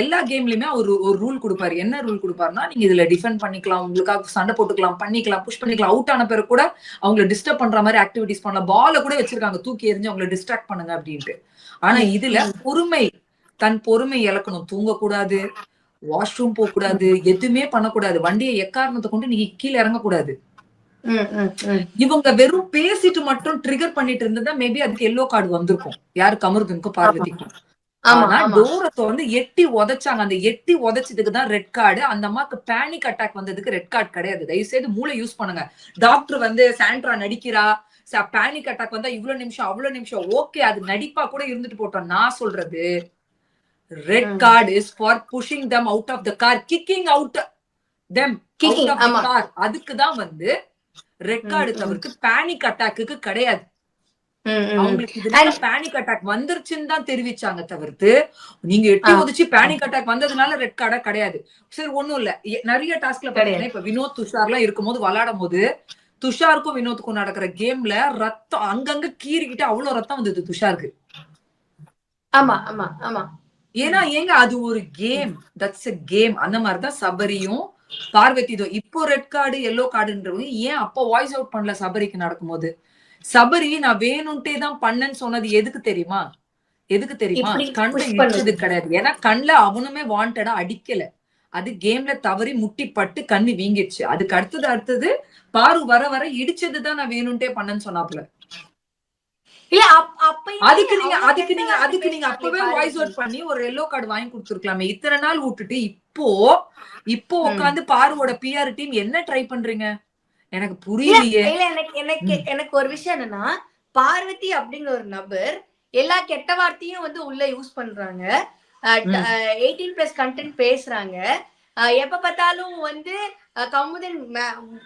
எல்லா கேம்லயுமே ஒரு ரூல் கொடுப்பாரு. என்ன ரூல் கொடுப்பாருன்னா, நீங்க இதுல டிஃபெண்ட் பண்ணிக்கலாம், உங்களுக்காக சண்டை போட்டுக்கலாம், பண்ணிக்கலாம், புஷ் பண்ணிக்கலாம், அவுட் ஆன பிறகு கூட அவங்களை டிஸ்டர்ப் பண்ற மாதிரி ஆக்டிவிட்டிஸ் பண்ணலாம். பால கூட வச்சிருக்காங்க, தூக்கி எறிஞ்சு அவங்களை டிஸ்ட்ராக்ட் பண்ணுங்க அப்படின்ட்டு. ஆனா இதுல தன் பொறுமை இழக்கணும். தூங்கக்கூடாது, வாஷ்ரூம் போக கூடாது, எதுவுமே பண்ணக்கூடாது, வண்டியை எக்காரணத்தை கொண்டு நீங்க கீழே இறங்கக்கூடாது. இவங்க வெறும் பேசிட்டு மட்டும் ட்ரிகர் பண்ணிட்டு இருந்ததா மேபி அதுக்கு எல்லோ கார்டு வந்திருக்கும். யாரு? கமருதீனுக்கும் பார்வதிக்கும். ஆனா டோரத்தை வந்து எட்டி உதைச்சாங்க. அந்த எட்டி உதைச்சதுக்கு தான் ரெட் கார்டு. அந்த அம்மாக்கு பேனிக் அட்டாக் வந்ததுக்கு ரெட் கார்டு கிடையாது. தயவு செய்து மூளை யூஸ் பண்ணுங்க. டாக்டர் வந்து சாண்ட்ரா நடிக்கிறா, பேனிக் அட்டாக் வந்தா இவ்வளவு நிமிஷம் அவ்வளவு நிமிஷம், ஓகே அது நடிப்பா கூட இருந்துட்டு போட்டோம். நான் சொல்றது red card is for pushing them out of the car, kicking out them Kicking, out of the ஆமா. car. அதுக்கு தான் வந்து ரெட் கார்டு தவிர்த்து பேனிக் அட்டாக்கு கிடையாது. அவங்களுக்கு இதுல பேனிக் அட்டாக் வந்துருச்சுன்னு தான் தெரிவிச்சாங்க தவிர்த்து நீங்க எட்டி உதச்சி பேனிக் அட்டாக் வந்ததுனால ரெட் கார்டா கிடையாது. சரி ஒண்ணும் இல்ல, நிறைய டாஸ்க்ல பாத்தீங்கன்னா இப்ப வினோத் துஷார் எல்லாம் இருக்கும்போது விளையாடும் போது துஷாருக்கும் வினோத்துக்கும் நடக்கிற கேம்ல ரத்தம் அங்கங்க கீறிக்கிட்டு அவ்வளவு ரத்தம் வந்தது துஷாருக்கு. ஆமா ஆமா ஆமா. ஏன்னா ஏங்க அது ஒரு கேம், தட்ஸ் எ கேம். அந்த மாதிரிதான் சபரியும் பார்வதி. இப்போ ரெட் கார்டு எல்லோ கார்டுன்றவங்க ஏன் அப்ப வாய்ஸ் அவுட் பண்ணல சபரிக்கு நடக்கும்போது? சபரி நான் வேணும்ட்டே தான் பண்ணேன்னு சொன்னது எதுக்கு தெரியுமா? எதுக்கு தெரியுமா? கண்ணை இழுத்தது கிடையாது. ஏன்னா கண்ணுல அவனுமே வாண்டடா அடிக்கல, அது கேம்ல தவறி முட்டி பட்டு கண்ணு வீங்கிடுச்சு. அதுக்கு அடுத்தது பாரு வர வர இடிச்சதுதான் நான் வேணும்ட்டே பண்ணேன்னு சொன்னாப்ல. இல்ல அதுக்கு நீங்க அப்பவே வாய்ஸ் அவுட் பண்ணி ஒரு எல்லோ கார்டு வாங்கி கொடுத்துருக்கலாமே. இத்தனை நாள் விட்டுட்டு இப்போ உட்காந்து பாருவோட பிஆர் டீம் என்ன ட்ரை பண்றீங்க? எனக்கு புரியலையே. எனக்கு ஒரு விஷயம் என்னன்னா, பார்வதி அப்படிங்கிற ஒரு நபர் எல்லா கெட்ட வார்த்தையும் வந்து உள்ள யூஸ் பண்றாங்க, 18+ கண்டென்ட் பேசுறாங்க, எப்ப பார்த்தாலும் வந்து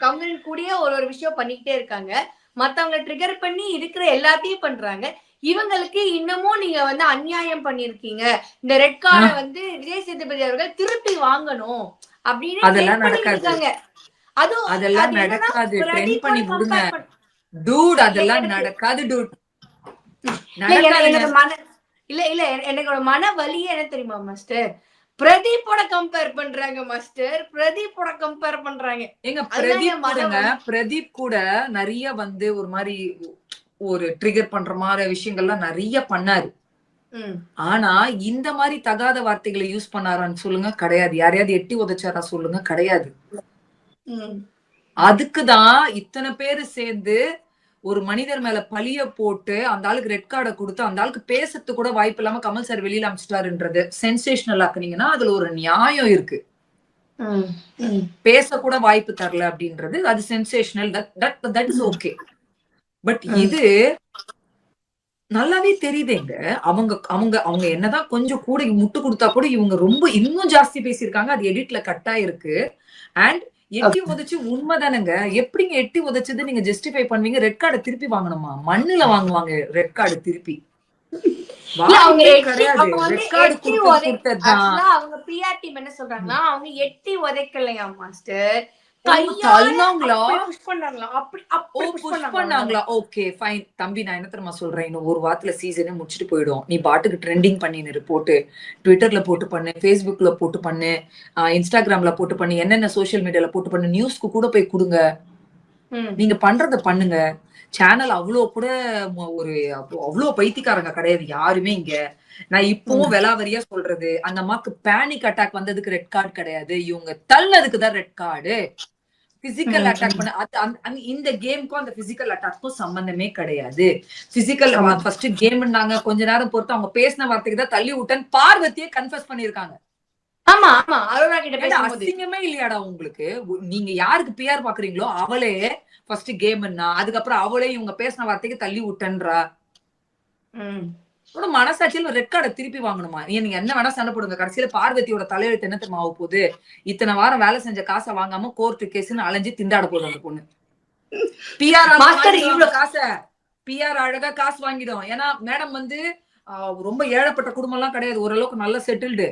கமுதன் கூடிய ஒரு விஷயம் பண்ணிக்கிட்டே இருக்காங்க, மத்தவங்க ட்ரிகர் பண்ணி இருக்கிற எல்லாத்தையும் பண்றாங்க. இவங்களுக்கு இன்னமும் நீங்க வந்து அநியாயம் பண்ணிருக்கீங்க, இந்த ரெட் கார்டை வந்து விஜய் சேதுபதி அவர்கள் திருப்பி வாங்கணும் அப்படின்னு அதெல்லாம் நடக்காது. அதெல்லாம் நடக்காது. ட்ரெண்ட் பண்ணி விடுங்க டூட், அதெல்லாம் நடக்காது டூட். என்னோட மன வலியே என்ன தெரியுமா மாஸ்டர்? பிரதீப்போட கம்பேர் பண்றாங்க மாஸ்டர், பிரதீப்போட கம்பேர் பண்றாங்க. எங்க பிரதீப் கூட நிறைய வந்து ஒரு மாதிரி ஒரு ட்ரிகர் பண்ற மாதிரி விஷயங்கள்லாம் நிறைய பண்ணாரு. ஆனா இந்த மாதிரி தகாத வார்த்தைகளை யூஸ் பண்ணாரான்னு சொல்லுங்க, கிடையாது. யாரையாவது எட்டி உதைச்சாரா சொல்லுங்க, கிடையாது. அதுக்குதான் இத்தனை பேரு சேர்ந்து ஒரு மனிதர் மேல பழிய போட்டு அந்த ஆளுக்கு ரெட் கார்டை கொடுத்து அந்த ஆளுக்கு பேசுறது கூட வாய்ப்பு இல்லாம கமல் சார் வெளியில அமைச்சிட்டாருன்றது சென்சேஷனல் ஆக்குனீங்கன்னா அதுல ஒரு நியாயம் இருக்கு. பேச கூட வாய்ப்பு தரல அப்படின்றது அது sensational, that is okay. But இது நல்லாவே தெரியுதுங்க. அவங்க அவங்க அவங்க என்னதான் கொஞ்சம் கூட முட்டு கொடுத்தா கூட இவங்க ரொம்ப இன்னும் ஜாஸ்தி பேசியிருக்காங்க. அது எடிட்ல கட் ஆயிருக்கு. அண்ட் எட்டி உதச்சு உண்மைதானங்க. எப்படிங்க எட்டி உதச்சது நீங்க ஜஸ்டிஃபை பண்ணுவீங்க? ரெட் கார்டை திருப்பி வாங்கணுமா? மண்ணுல வாங்குவாங்க ரெட் கார்டு திருப்பி. அவங்க பிஆர் டீம் என்ன சொல்றாங்கன்னா, அவங்க எட்டி உதைக்கலையா மாஸ்டர், ஓகே ஃபைன் தம்பி, நான் என்ன தெரியுமா சொல்றேன், இன்னும் ஒரு வாரத்துல சீசனே முடிச்சுட்டு போயிடும். நீ பாட்டுக்கு ட்ரெண்டிங் பண்ணினு போட்டு ட்விட்டர்ல போட்டு பண்ணு, ஃபேஸ்புக்ல போட்டு பண்ணு, இன்ஸ்டாகிராம்ல போட்டு பண்ணு, என்னென்ன சோசியல் மீடியால போட்டு பண்ணு, நியூஸ்க்கு கூட போய் கொடுங்க. நீங்க பண்றத பண்ணுங்க. சேனல் அவ்வளோ கூட ஒரு அவ்வளோ பைத்தியக்காரங்க கிடையாது யாருமே இங்க. நான் இப்பவும் விலாவரியா சொல்றது, அந்த அம்மாக்கு பேனிக் அட்டாக் வந்ததுக்கு ரெட் கார்டு கிடையாது, இவங்க தள்ளதுக்குதான் ரெட் கார்டு. பிசிக்கல் அட்டாக் பண்ண இந்த கேமுக்கும் அந்த பிசிக்கல் அட்டாக்கும் சம்பந்தமே கிடையாது. பிசிக்கல் ஃபர்ஸ்ட் கேம்னாங்க, கொஞ்ச நேரம் பொறுத்து அவங்க பேசின வார்த்தைக்கு தான் தள்ளி விட்டேன்னு பார்வதியே கன்ஃபஸ் பண்ணிருக்காங்க. ஆமா ஆமா, அரோரா கிட்ட பேசும்போது அசிங்கமே இல்லையாடா உங்களுக்கு? நீங்க யாருக்கு பிஆர் பாக்குறீங்களோ அவளே ஃபர்ஸ்ட் கேம்னா, அதுக்கப்புறம் அவளே இவங்க பேசின வார்த்தைக்கு தள்ளி விட்டன்றா. மனசாட்சியில ரெட் கார்டை திருப்பி வாங்கணுமா? நீங்க என்ன வேணா சண்டை போடுங்க, கடைசியில பார்வதியோட தலையெழுத்து என்ன தெரியுமா ஆக போகுது? இத்தனை வாரம் வேலை செஞ்ச காசை வாங்காம கோர்ட்டு கேஸ்ன்னு அலைஞ்சு திண்டாட போகுது அந்த பொண்ணு. பிஆர் அழகா காசு வாங்கிடும். ஏன்னா மேடம் வந்து ரொம்ப ஏழப்பட்ட குடும்பம் எல்லாம் கிடையாது, ஓரளவுக்கு நல்ல செட்டில்டு.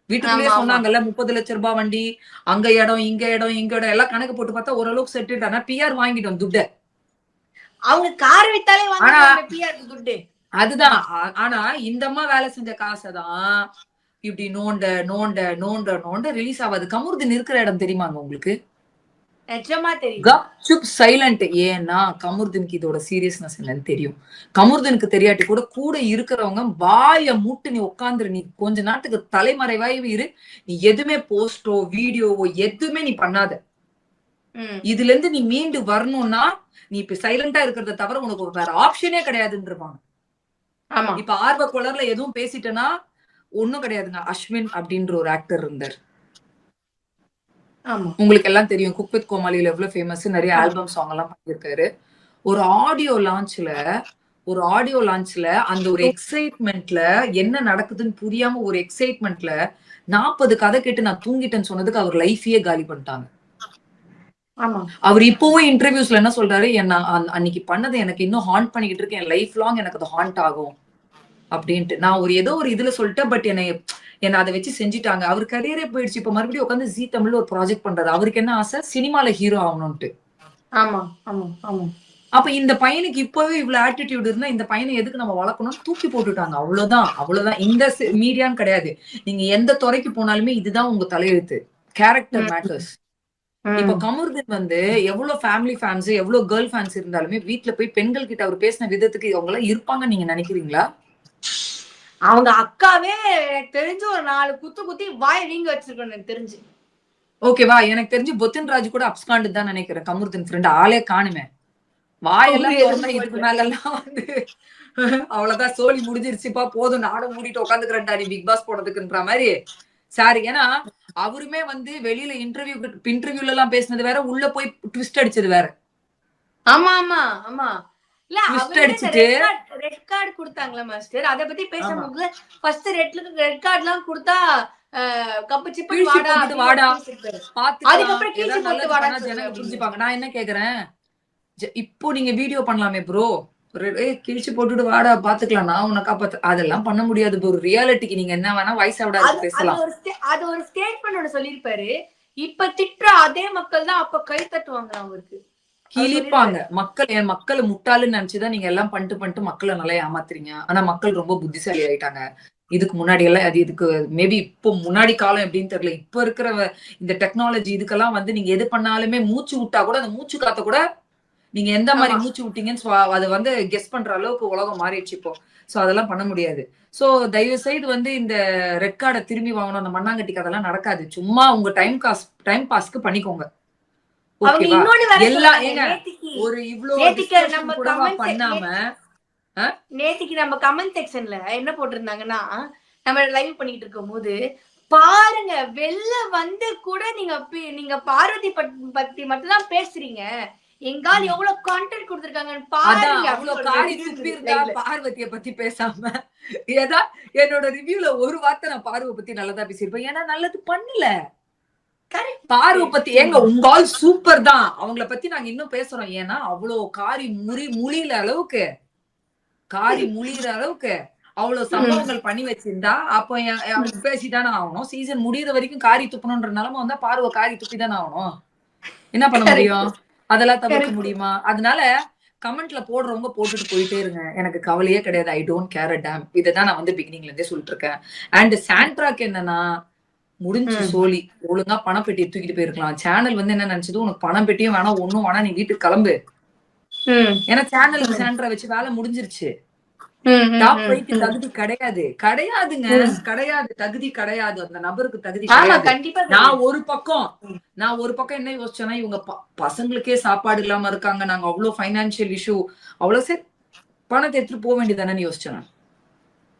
வீட்டுக்குள்ளேயே சொன்னாங்கல்ல 30 லட்சம் ரூபாய் வண்டி, அங்க இடம் இங்க இடம் எல்லாம் கணக்கு போட்டு பார்த்தா ஓரளவுக்கு செட்டில்டு. ஆனா பிஆர் வாங்கிடும் துட்டு. அவங்க கார் வித்தாலே வாங்குறாங்க பிஆர் துட்டு. அதுதான். ஆனா இந்த அம்மா வேலை செஞ்ச காசைதான் இப்படி நோண்ட நோண்ட நோண்ட நோண்ட ரிலீஸ் ஆகாது. கமருதீன் இருக்கிற இடம் தெரியுமாங்க உங்களுக்கு? நிஜமா தெரியும். சைலண்ட். ஏன்னா கமருதீனுக்கு இதோட சீரியஸ்னஸ் என்னன்னு தெரியும். கமருதீனுக்கு தெரியாட்டி கூட கூட இருக்கிறவங்க வாய மூட்டு நீ உட்காந்துரு, நீ கொஞ்ச நாட்டுக்கு தலைமறைவாய் இரு, நீ எதுவுமே போஸ்டோ வீடியோவோ எதுவுமே நீ பண்ணாத. இதுல இருந்து நீ மீண்டு வரணும்னா நீ இப்ப சைலண்டா இருக்கிறத தவிர உனக்கு வேற ஆப்ஷனே கிடையாதுன்னு. இப்ப ஆர்வ கொலர்ல எதுவும் பேசிட்டேன்னா ஒண்ணும் கிடையாதுங்க. அஸ்வின் அப்படின்ற ஒரு ஆக்டர் இருந்தார், உங்களுக்கு எல்லாம் தெரியும். குக் வித் கோமாளியில எவ்வளவு ஃபேமஸ், நிறைய ஆல்பம் சாங் எல்லாம் பண்ணிருக்காரு. ஒரு ஆடியோ லான்ச்ல அந்த ஒரு எக்ஸைட்மெண்ட்ல என்ன நடக்குதுன்னு புரியாம ஒரு எக்ஸைட்மெண்ட்ல 40 கதை கேட்டு நான் தூங்கிட்டேன்னு சொன்னதுக்கு அவர் லைஃபையே காலி பண்ணிட்டாங்க. ஆமா அவர் இப்பவும் இன்டர்வியூஸ்ல என்ன சொல்றாரு, என்ன அன்னைக்கு பண்ணதை எனக்கு இன்னும் ஹாண்ட் பண்ணிக்கிட்டு இருக்கேன், என் லைஃப் லாங் எனக்கு அது ஹாண்ட் ஆகும் அப்படின்ட்டு. நான் ஏதோ ஒரு இதுல சொல்லிட்டேன், பட் என்ன அதை வச்சு செஞ்சுட்டாங்க. அவர் கரியரே போயிடுச்சு. இப்ப மறுபடியும் உட்காந்து ஜி தமிழ்ல ஒரு ப்ராஜெக்ட் பண்றாரு. அவருக்கு என்ன ஆசை, சினிமால ஹீரோ ஆகணும்ட்டு. ஆமா ஆமா ஆமா. அப்ப இந்த பையனுக்கு இப்பவே இவ்வளவு ஆட்டிடியூட் இருந்தா இந்த பையனை எதுக்கு நம்ம வளர்க்கணும், தூக்கி போட்டுட்டாங்க. அவ்வளவுதான். இந்த மீடியான்னு கிடையாது, நீங்க எந்த துறைக்கு போனாலுமே இதுதான் உங்க தலையெழுத்து. Character matters. இப்ப கமருதீன் வந்து எவ்வளவு ஃபேமிலி ஃபேன்ஸ், எவ்வளவு கேர்ள் ஃபேன்ஸ் இருந்தாலுமே வீட்டுல போய் பெண்கள் கிட்ட அவர் பேசின விதத்துக்கு அவங்க எல்லாம் இருப்பாங்கன்னு நீங்க நினைக்கிறீங்களா? அவங்க அக்காவே எனக்கு தெரிஞ்சு ஒரு 4 குத்தி வாய வீங்க வச்சிருக்கோம் எனக்கு தெரிஞ்சு. ஓகேவா? எனக்கு தெரிஞ்சு பொத்தின் ராஜ் கூட அப்ஸ்காண்டு தான் நினைக்கிறேன். கமருதீன் ஃப்ரெண்ட் ஆளே காணுமே. வாயெல்லாம் திறந்தா இதுக்கு மேல எல்லாம் வந்து அவ்வளவுதான், சோழி முடிஞ்சிருச்சுப்பா, போதும், நாடம் மூடிட்டு உட்காந்துக்கிறேன்டா நீ பிக் பாஸ் போனதுக்குன்ற மாதிரி சாரி. ஏன்னா அவருமே வந்து வெளியில இன்டர்வியூல எல்லாம் பேசினது வேற, உள்ள போய் ட்விஸ்ட் அடிச்சது வேற. ஆமா ஆமா ஆமா. இல்ல ட்விஸ்ட் அடிச்சிட்டு ரெட் கார்டு கொடுத்தாங்களா மாஸ்டர், அத பத்தி பேசும்போது ஃபர்ஸ்ட் ரெட் கார்டுலாம் கொடுத்தா கப்பு சிப்பு வாடா பாத்து அதுக்கப்புறம் கீழ்ச்சி போட்டு வாடா ஜனங்க புரிஞ்சுப்பாங்க. நான் என்ன கேக்குறேன், இப்போ நீங்க வீடியோ பண்ணலாமே ப்ரோ, கிழிச்சு போட்டுட்டு வாடா பாத்துக்கலாம், நான் உன்னை காப்பாத்து, அதெல்லாம் பண்ண முடியாது ப்ரோ. ரியாலிட்டிக்கு நீங்க என்ன வேணா வயசா விட பேசலாம். அது ஒரு ஸ்டேட்மெண்ட் சொல்லிருப்பாரு. இப்ப திட்டுற அதே மக்கள் தான் அப்ப கை தட்டுவாங்க, அவருக்கு கிழிப்பாங்க. மக்களை முட்டாளுன்னு நினைச்சுதான் நீங்க எல்லாம் பண்ணிட்டு மக்களை நல்லா ஏமாத்துறீங்க. ஆனா மக்கள் ரொம்ப புத்திசாலி ஆயிட்டாங்க. இதுக்கு முன்னாடி எல்லாம் இதுக்கு மேபி இப்போ முன்னாடி காலம் எப்படின்னு தெரியல. இப்ப இருக்கிற இந்த டெக்னாலஜி இதுக்கெல்லாம் வந்து நீங்க எது பண்ணாலுமே மூச்சு விட்டா கூட அந்த மூச்சு காத்த கூட நீங்க எந்த மாதிரி மூச்சு விட்டீங்கன்னு அதை வந்து கெஸ் பண்ற அளவுக்கு உலகம் மாறிடுச்சு இப்போ. சோ அதெல்லாம் பண்ண முடியாது. சோ தயவு செய்து வந்து இந்த ரெட் கார்டை திரும்பி வாங்கணும், அந்த மண்ணாங்கட்டிக்கு அதெல்லாம் நடக்காது. சும்மா உங்க டைம் பாஸ்க்கு பண்ணிக்கோங்க. எல்லாம் ஏங்க ஒரு இவ்வளவு பண்ணாம நேத்திக்கு நம்ம கமெண்ட் செக்ஷன்ல என்ன போட்டிருந்தாங்கன்னா, நம்ம லைவ் பண்ணிட்டு இருக்கும் போது பாருங்க வெளில வந்து கூட நீங்க பார்வதி பத்தி மட்டும் தான் பேசுறீங்க, எங்கால எவ்வளவு கான்டென்ட் கொடுத்திருக்காங்கன்னு பாருங்க. அவ்வளவு காரி துப்பி இருந்தா பார்வதியை பத்தி பேசாம ஏதா என்னோட ரிவ்யூல ஒரு வார்த்தை நான் பார்வை பத்தி நல்லதா பேசியிருப்பேன். ஏன்னா நல்லது பண்ணல. பார்வை பத்தி ஏங்க உங்க ஆள் சூப்பர் தான், அவங்கள பத்தி நாங்க இன்னும் பேசுறோம். ஏன்னா அவ்வளவு முழியிற அளவுக்கு அவ்வளவு சம்பவங்கள் பண்ணி வச்சிருந்தா அப்ப பேசிட்டானே ஆகணும். சீசன் முடியற வரைக்கும் காரி துப்பணும்ன்ற நிலைமை வந்தா பார்வை காரி துப்பி தானே ஆகணும். என்ன பண்ண முடியும்? அதெல்லாம் தவிர்க்க முடியுமா? அதனால கமெண்ட்ல போடுறவங்க போட்டுட்டு போயிட்டே இருங்க, எனக்கு கவலையே கிடையாது. I don't care a damn. இதைதான் நான் வந்து பிகினிங்ல இருந்தே சொல்லிட்டு இருக்கேன். அண்ட் சாண்ட்ராக்கு என்னன்னா, முடிஞ்சு சோழி, ஒழுங்கா பணப்பெட்டியை தூக்கிட்டு போயிருக்கலாம். சேனல் வந்து என்ன நினைச்சது, உனக்கு பணம் பெட்டியும் வேணாம் ஒண்ணும் வேணா, நீ வீட்டுக்கு கிளம்பு. ஏன்னா சேனலுக்கு சாண்ட்ரா வச்சு வேலை முடிஞ்சிருச்சு. டாப் 5 தகுதி கிடையாதுங்க, தகுதி கிடையாது. அந்த நபருக்கு தகுதி கிடையாது. நான் ஒரு பக்கம் என்ன யோசிச்சேன்னா, இவங்க பசங்களுக்கே சாப்பாடு இல்லாம இருக்காங்க, நாங்க அவ்வளவு பைனான்சியல் இஷ்யூ, அவ்வளவு சரி பணத்தை எடுத்துட்டு போக வேண்டியதானே யோசிச்சேன்.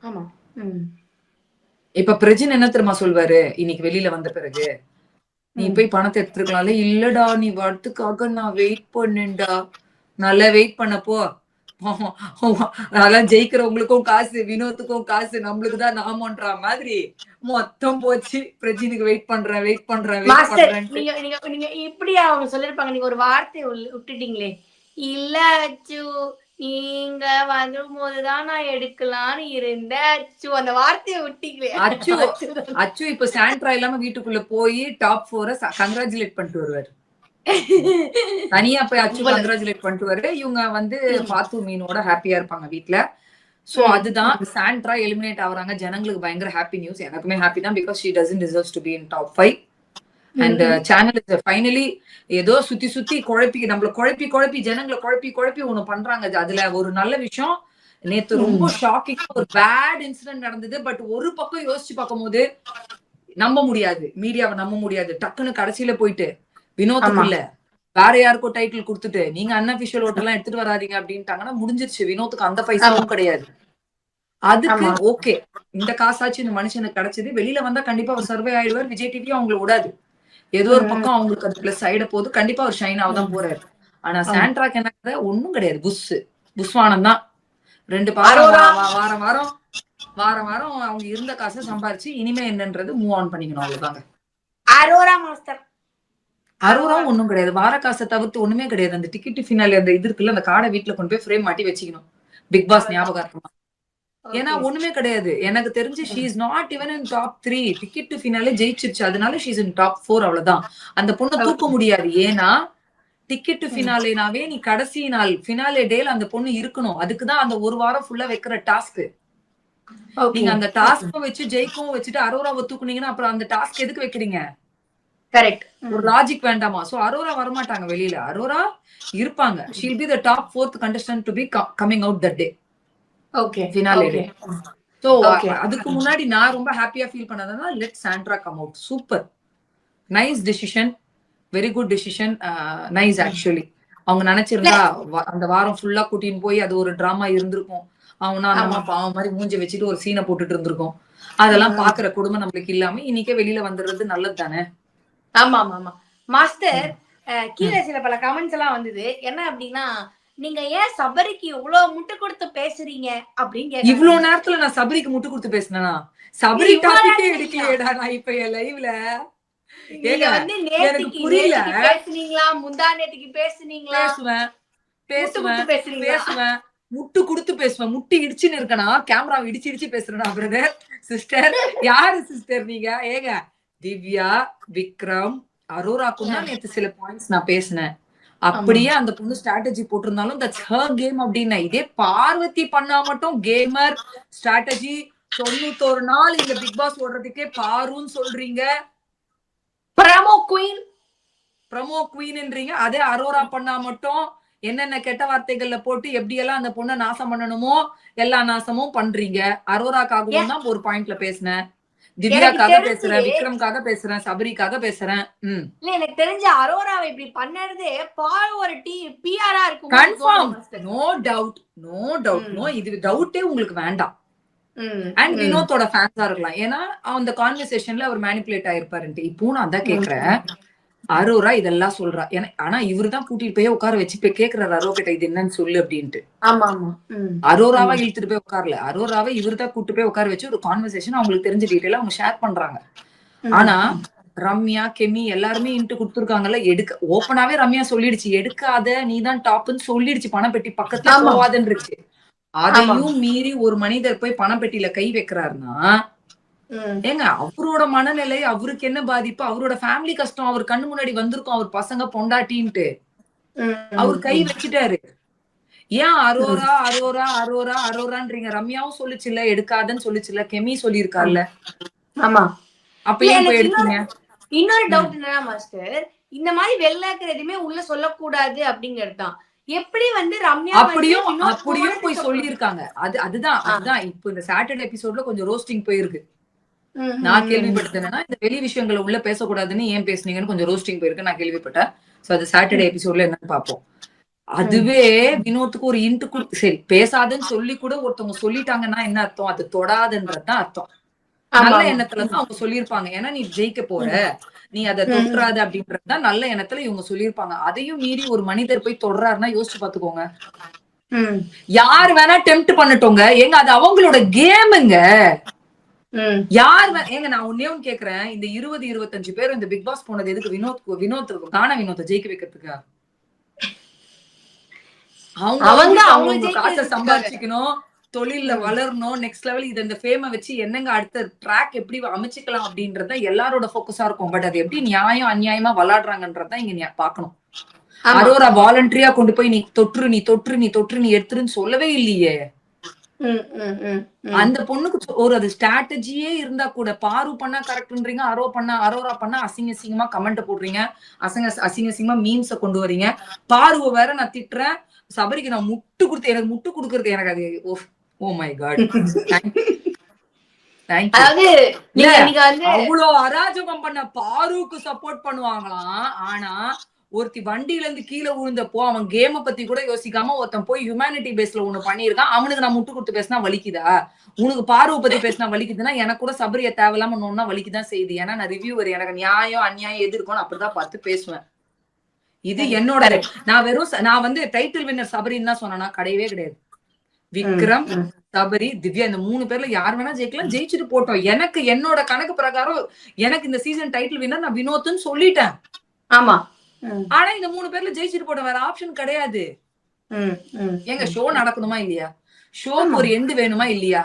ஆமா. இப்ப பிரஜின் என்ன தெரியுமா சொல்வாரு, இன்னைக்கு வெளியில வந்த பிறகு, நீ போய் பணத்தை எடுத்துருக்கலாம்ல. இல்லடா நீ வரத்துக்காக நான் வெயிட் பண்ணேன்டா, நல்லா வெயிட் பண்ணப்போ அதெல்லாம் ஜெயிக்கிறவங்களுக்கும் காசு, வினோத்துக்கும் காசு, நம்மளுக்குதான் நாமன்ற மாதிரி மொத்தம் போச்சு. பிரஜினுக்கு வெயிட் பண்றேன். நீங்க இப்படி அவங்க சொல்லிருப்பாங்க, நீங்க ஒரு வார்த்தை விட்டுட்டீங்களே, இல்ல அச்சு நீங்க வரும்போதுதான் நான் எடுக்கலான்னு இருந்தேன் அச்சு, அந்த வார்த்தையை விட்டீங்களே. அச்சு இப்ப சாண்ட்ரா இல்லாம வீட்டுக்குள்ள போய் டாப் 4 கங்க்ராச்சுலேட் பண்ணிட்டு வருவாரு. தனியா போய் அச்சு கங்க்ராச்சுலேட் பண்ணிட்டு வருவாரு. இவங்க வந்து பாத்து மீனோட ஹாப்பியா இருப்பாங்க வீட்டுல. சோ அதுதான் சாண்ட்ரா எலிமினேட் ஆகுறாங்க. ஜனங்களுக்கு பயங்கர ஹாப்பி நியூஸ், எனக்குமே ஹாப்பி தான். Because she doesn't deserves to be in top 5. And channel is finally ஏதோ சுத்தி நம்மள குழப்பி ஜனங்களை குழப்பி ஒண்ணு பண்றாங்க. அதுல ஒரு நல்ல விஷயம், நேத்து ரொம்ப ஷாக்கிங் ஒரு பேட் இன்சிடென்ட் நடந்தது. பட் ஒரு பக்கம் யோசிச்சு பார்க்கும் போது நம்ப முடியாது, மீடியாவை நம்ப முடியாது. டக்குன்னு கடைசியில போயிட்டு வினோத்துக்கு இல்ல வேற யாருக்கோ டைட்டில் கொடுத்துட்டு நீங்க அன்அபிஷியல் ஓட்டர் எல்லாம் எடுத்துட்டு வராதீங்க அப்படின்ட்டாங்கன்னா முடிஞ்சிருச்சு. வினோத்துக்கு அந்த பைசாவும் கிடையாது. அதுக்கு ஓகே, இந்த காசாச்சு இந்த மனுஷனுக்கு கிடைச்சது, வெளியில வந்தா கண்டிப்பா அவர் சர்வே ஆயிடுவார். விஜய் டிவியும் அவங்களை விடாது. ஏதோ ஒரு பக்கம் அவங்களுக்கு அது பிளஸ் ஆயிட போது, கண்டிப்பா அவர் ஷைன் ஆகதான் போறாரு. ஆனா சாண்ட்ராக்கு என்ன கதை? ஒண்ணும் கிடையாது. புஸ்வானம் தான். 2 வாரம் அவங்க இருந்த காசை சம்பாரிச்சு இனிமே என்னன்றது மூவ் ஆன் பண்ணிக்கணும், அவ்வளவுதாங்க. அரோரா மாஸ்டர் அரோராவும் ஒண்ணும் கிடையாது. வார காசை தவிர்த்து ஒண்ணுமே கிடையாது. அந்த டிக்கெட் ஃபினாலே அந்த இது இருக்குல்ல, அந்த கார்டை வீட்டுல கொண்டு போய் ஃப்ரேம் மாட்டி வச்சுக்கணும், பிக் பாஸ் ஞாபகார்த்தமா. ஏன்னா ஒண்ணுமே கிடையாது. எனக்கு தெரிஞ்சு she is not even in top 3. Ticket to finale ஜெயிச்சிருச்சு, அதனால ஷீ இஸ் இன் டாப் 4, அவ்வளவுதான். அந்த பொண்ணை தூக்க முடியாது. ஏன்னா டிக்கெட் டு ஃபினாலேனாவே நீ கடைசி நாள் ஃபினாலே டேல அந்த பொண்ணு இருக்கணும். அதுக்குதான் அந்த ஒரு வாரம் ஃபுல்லா வைக்கிற டாஸ்க். நீங்க அந்த டாஸ்க்கும் வச்சு ஜெயிக்கவும் வச்சுட்டு அரோராவை தூக்குனீங்கன்னா அப்புறம் அந்த டாஸ்க் எதுக்கு வைக்கிறீங்க? கரெக்ட். ஒரு லாஜிக் வேண்டாமா? சோ அரோரா வரமாட்டாங்க வெளியில. அரோரா இருப்பாங்க. She'll be the top 4th contestant to be coming out that day. Okay, finale day. So Okay. அதுக்கு முன்னாடி நான் ரொம்ப ஹாப்பியா ஃபீல் பண்ணதுன்னா let Sandra come out. Super, nice decision, very good decision, nice. Actually அவங்க நினைச்சிருந்தா அந்த வாரம் ஃபுல்லா கூட்டின்னு போய் அது ஒரு டிராமா இருந்திருக்கும். அவனா அம்மா பாவம் மாதிரி மூஞ்சி வச்சுட்டு ஒரு சீனை போட்டுட்டு இருந்திருக்கும். அதெல்லாம் பாக்குற கொடுமை நம்மளுக்கு இல்லாம இன்னைக்கே வெளியில வந்துடுறது நல்லது தானே? ஆமா ஆமா ஆமா மாஸ்டர். கீழே சில பல கமெண்ட்ஸ் எல்லாம் வந்தது. என்ன அப்படின்னா, நீங்க ஏன் சபரிக்கு இவ்வளவு முட்டு கொடுத்து பேசுறீங்க அப்படின்னு. இவ்வளவு நேரத்துல நான் சபரிக்கு முட்டு கொடுத்து பேசினா? சபரி டாபிக்கே எடுக்கலையேடா நான் இப்ப என் லைவ்ல. நேத்துக்கு பேசுனீங்களா, முந்தா நேத்துக்கு பேசுனீங்களா? பேசுவேன், முட்டு கொடுத்து பேசுவேன். முட்டு இடிச்சுன்னு இருக்கனா, கேமரா இடிச்சு பேசுறேனா பிரதர் சிஸ்டர்? யாரு சிஸ்டர் நீங்க? ஏங்க திவ்யா, விக்ரம், அரோராக்கும் தான் நேத்து சில பாயிண்ட்ஸ் நான் பேசினேன். அப்படியே அந்த பொண்ணு ஸ்ட்ராட்டஜி போட்டிருந்தாலும் தட்ஸ் ஹர் கேம் அப்படின்னு. இதே பார்வதி பண்ணா மட்டும் கேமர் ஸ்ட்ராட்டஜி 91 நாள் இந்த பிக் பாஸ் ஓடுறதுக்கே பாருன்னு சொல்றீங்க, ப்ரமோ குயின்ன்றீங்க. அதே அரோரா பண்ணா மட்டும் என்னென்ன கெட்ட வார்த்தைகள்ல போட்டு எப்படி எல்லாம் அந்த பொண்ணை நாசம் பண்ணணுமோ எல்லா நாசமும் பண்றீங்க. அரோராக்காகவும் தான் ஒரு பாயிண்ட்ல பேசினேன், திவ்யாக்காக பேசுறேன், விக்ரம்காக பேசுறேன், சபரிக்காக பேசுறேன். இல்ல எனக்கு தெரிஞ்ச அரோராவை இப்படி பண்ணறதே பால் ஒரு பிஆரா இருக்கும். கன்ஃபார்ம், நோ டவுட், நோ இது டவுட்டே உங்களுக்கு வேண்டாம். அண்ட் வினோத்தோட ஃபேன்ஸா இருக்கலாம். ஏன்னா அந்த கான்வர்சேஷன்ல அவர் மேனிபுலேட் ஆயிருப்பாருன்ட்டு. இப்போ நான் தான் கேக்குறேன், அரோரா இதெல்லாம் சொல்றா. ஆனா இவரு தான் கூட்டிட்டு போய் உட்கார வச்சு போய் கேக்குறாரு அரோரா கிட்ட இது என்னன்னு சொல்லு அப்படின்ட்டு. அரோராவா இழுத்துட்டு போய் உட்காரல, அரோராவை இவரு தான் கூட்டு போய் உட்கார வச்சு ஒரு கான்வர்சேஷன் அவங்களுக்கு தெரிஞ்ச டீட்டெயிலா அவங்க ஷேர் பண்றாங்க. ஆனா ரம்யா, கெமி எல்லாருமே இன்ட்டு கொடுத்துருக்காங்கல்ல. ஓப்பனாவே ரம்யா சொல்லிடுச்சு, எடுக்காத நீதான் டாப்னு சொல்லிடுச்சு. பணப்பெட்டி பக்கத்துல போவாதுன்னுச்சு. அதையும் மீறி ஒரு மனிதர் போய் பணப்பெட்டியில கை வைக்கிறாருன்னா ஏங்க அவரோட மனநிலை, அவருக்கு என்ன பாதிப்பு, அவரோட ஃபேமிலி கஷ்டம் அவர் கண்ணு முன்னாடி வந்திருக்கும். அவர் பசங்க பொண்டாட்டின்ட்டு அவர் கை வச்சுட்டாரு. ஏன் அரோரா அரோரா அரோரா அரோரான்றீங்க? ரம்யாவும் சொல்லிச்சுல்ல எடுக்காதன்னு சொல்லிச்சுல்ல, கெமி சொல்லியிருக்காருல்ல. ஆமா, அப்ப ஏன் போய் எடுத்தீங்க? இன்னொரு டவுட் என்னன்னா மாஸ்டர், இந்த மாதிரி வெள்ளாக்குற எதுவுமே உள்ள சொல்லக்கூடாது அப்படிங்கறதுதான். எப்படி ரம்யா அப்படியும் போய் சொல்லியிருக்காங்க. அதுதான் இப்ப இந்த சாட்டர்டே எபிசோட்ல கொஞ்சம் ரோஸ்டிங் போயிருக்கு. நான் கேள்விப்பட்டதுன்னா இந்த வெளி விஷயங்களை உள்ள பேசக்கூடாதுன்னு ஏன் பேசுனீங்கன்னு கொஞ்சம் ரோஸ்டிங் போயிருக்கு நான் கேள்விப்பட்டேன். சோ அது சாட்டர்டே எபிசோட்ல என்னன்னு பாப்போம். அதுவே வினோத்துக்கு ஒரு இன்ட்டு சரி பேசாதுன்னு சொல்லி கூட ஒருத்தவங்க சொல்லிட்டாங்கன்னா என்ன அர்த்தம்? அது தொடாதுன்றதுதான் அர்த்தம். நல்ல எண்ணத்துலதான் அவங்க சொல்லியிருப்பாங்க. ஏன்னா நீ ஜெயிக்க போற, நீ அதை தொட்டுறாது அப்படின்றதுதான் நல்ல எண்ணத்துல இவங்க சொல்லியிருப்பாங்க. அதையும் மீறி ஒரு மனிதர் போய் தொடராருன்னா யோசிச்சு பாத்துக்கோங்க. யார் வேணா டெம்ப்ட் பண்ணட்டோங்க. ஏங்க அது அவங்களோட கேமுங்க. யார் ஏங்க நான் ஒன்னே ஒன்னு கேக்குறேன், இந்த 20-25 பேர் இந்த பிக் பாஸ் போனது எதுக்கு? வினோத் வினோத்தை ஜெயிக்க வைக்கிறதுக்கு. அவங்க காசை சம்பாதிச்சுக்கணும், தொழில்ல வளரணும், நெக்ஸ்ட் லெவல் இது இந்த ஃபேமை வச்சு என்னங்க அடுத்த ட்ராக் எப்படி அமைச்சுக்கலாம் அப்படின்றத எல்லாரோட போக்கஸா இருக்கும். பட் அது எப்படி நியாயம் அநியாயமா விளையாடுறாங்கன்றதான் இங்க பாக்கணும். அரோரா வாலண்டரியா கொண்டு போய் நீ தொற்று நீ எடுத்துருன்னு சொல்லவே இல்லையே. அந்த பொண்ணுக்கு ஒரு அது ஸ்ட்ராட்டஜியே இருந்தா கூட பாரு பண்ணா கரெக்ட்ன்றீங்க, அரோரா பண்ணா அசிங்கமா கமெண்ட் போடுறீங்க, அசிங்கமா மீம்ஸ கொண்டு வரீங்க. பாருவ வேற நான் திட்டுறேன், சபரிக்கு நான் முட்டு கொடுத்து எனக்கு முட்டு கொடுக்கறது எனக்கு அது ஓ மை காட். அவ்வளோ அராஜகம் பண்ண பாருக்கு சப்போர்ட் பண்ணுவாங்களாம். ஆனா ஒருத்தி வண்டியில இருந்து கீழே விழுந்தப்போ அவன் கேம பத்தி கூட யோசிக்காம ஒருத்தன் போய் ஹியூமனிட்டி பேஸ்ல ஒண்ணு பண்ணிருக்கான். அவனுக்கு நான் முட்டு கொடுத்து பேசினா வலிக்குதா? உனக்கு பார்வை பத்தி பேசினா வலிக்குதுன்னா எனக்கு கூட சபரிய தேவையில்லாம ஒன்னா வலிக்குதான் செய்யுது. ஏன்னா நான் ரிவ்யூவர், எனக்கு நியாயம் அநியாயம் எது இருக்கும்னு அப்படிதான் பார்த்து பேசுவேன். இது என்னோட நான் வந்து டைட்டில் வின்னர் சபரின்னு தான் சொன்னா கிடையவே கிடையாது. விக்ரம், சபரி, திவ்யா இந்த 3 பேர்ல யார் வேணா ஜெயிக்கலாம், ஜெயிச்சுட்டு போட்டோம். எனக்கு என்னோட கணக்கு பிரகாரம் எனக்கு இந்த சீசன் டைட்டில் வின்னர் நான் வினோத்னு சொல்லிட்டேன். ஆமா. ஆனா இந்த 3 பேர்ல ஜெயிச்சுட்டு போட்டோம், வேற ஆப்ஷன் கிடையாது. எங்க ஷோ நடக்கணுமா இல்லையா? ஷோக்கு ஒரு எண்டு வேணுமா இல்லையா?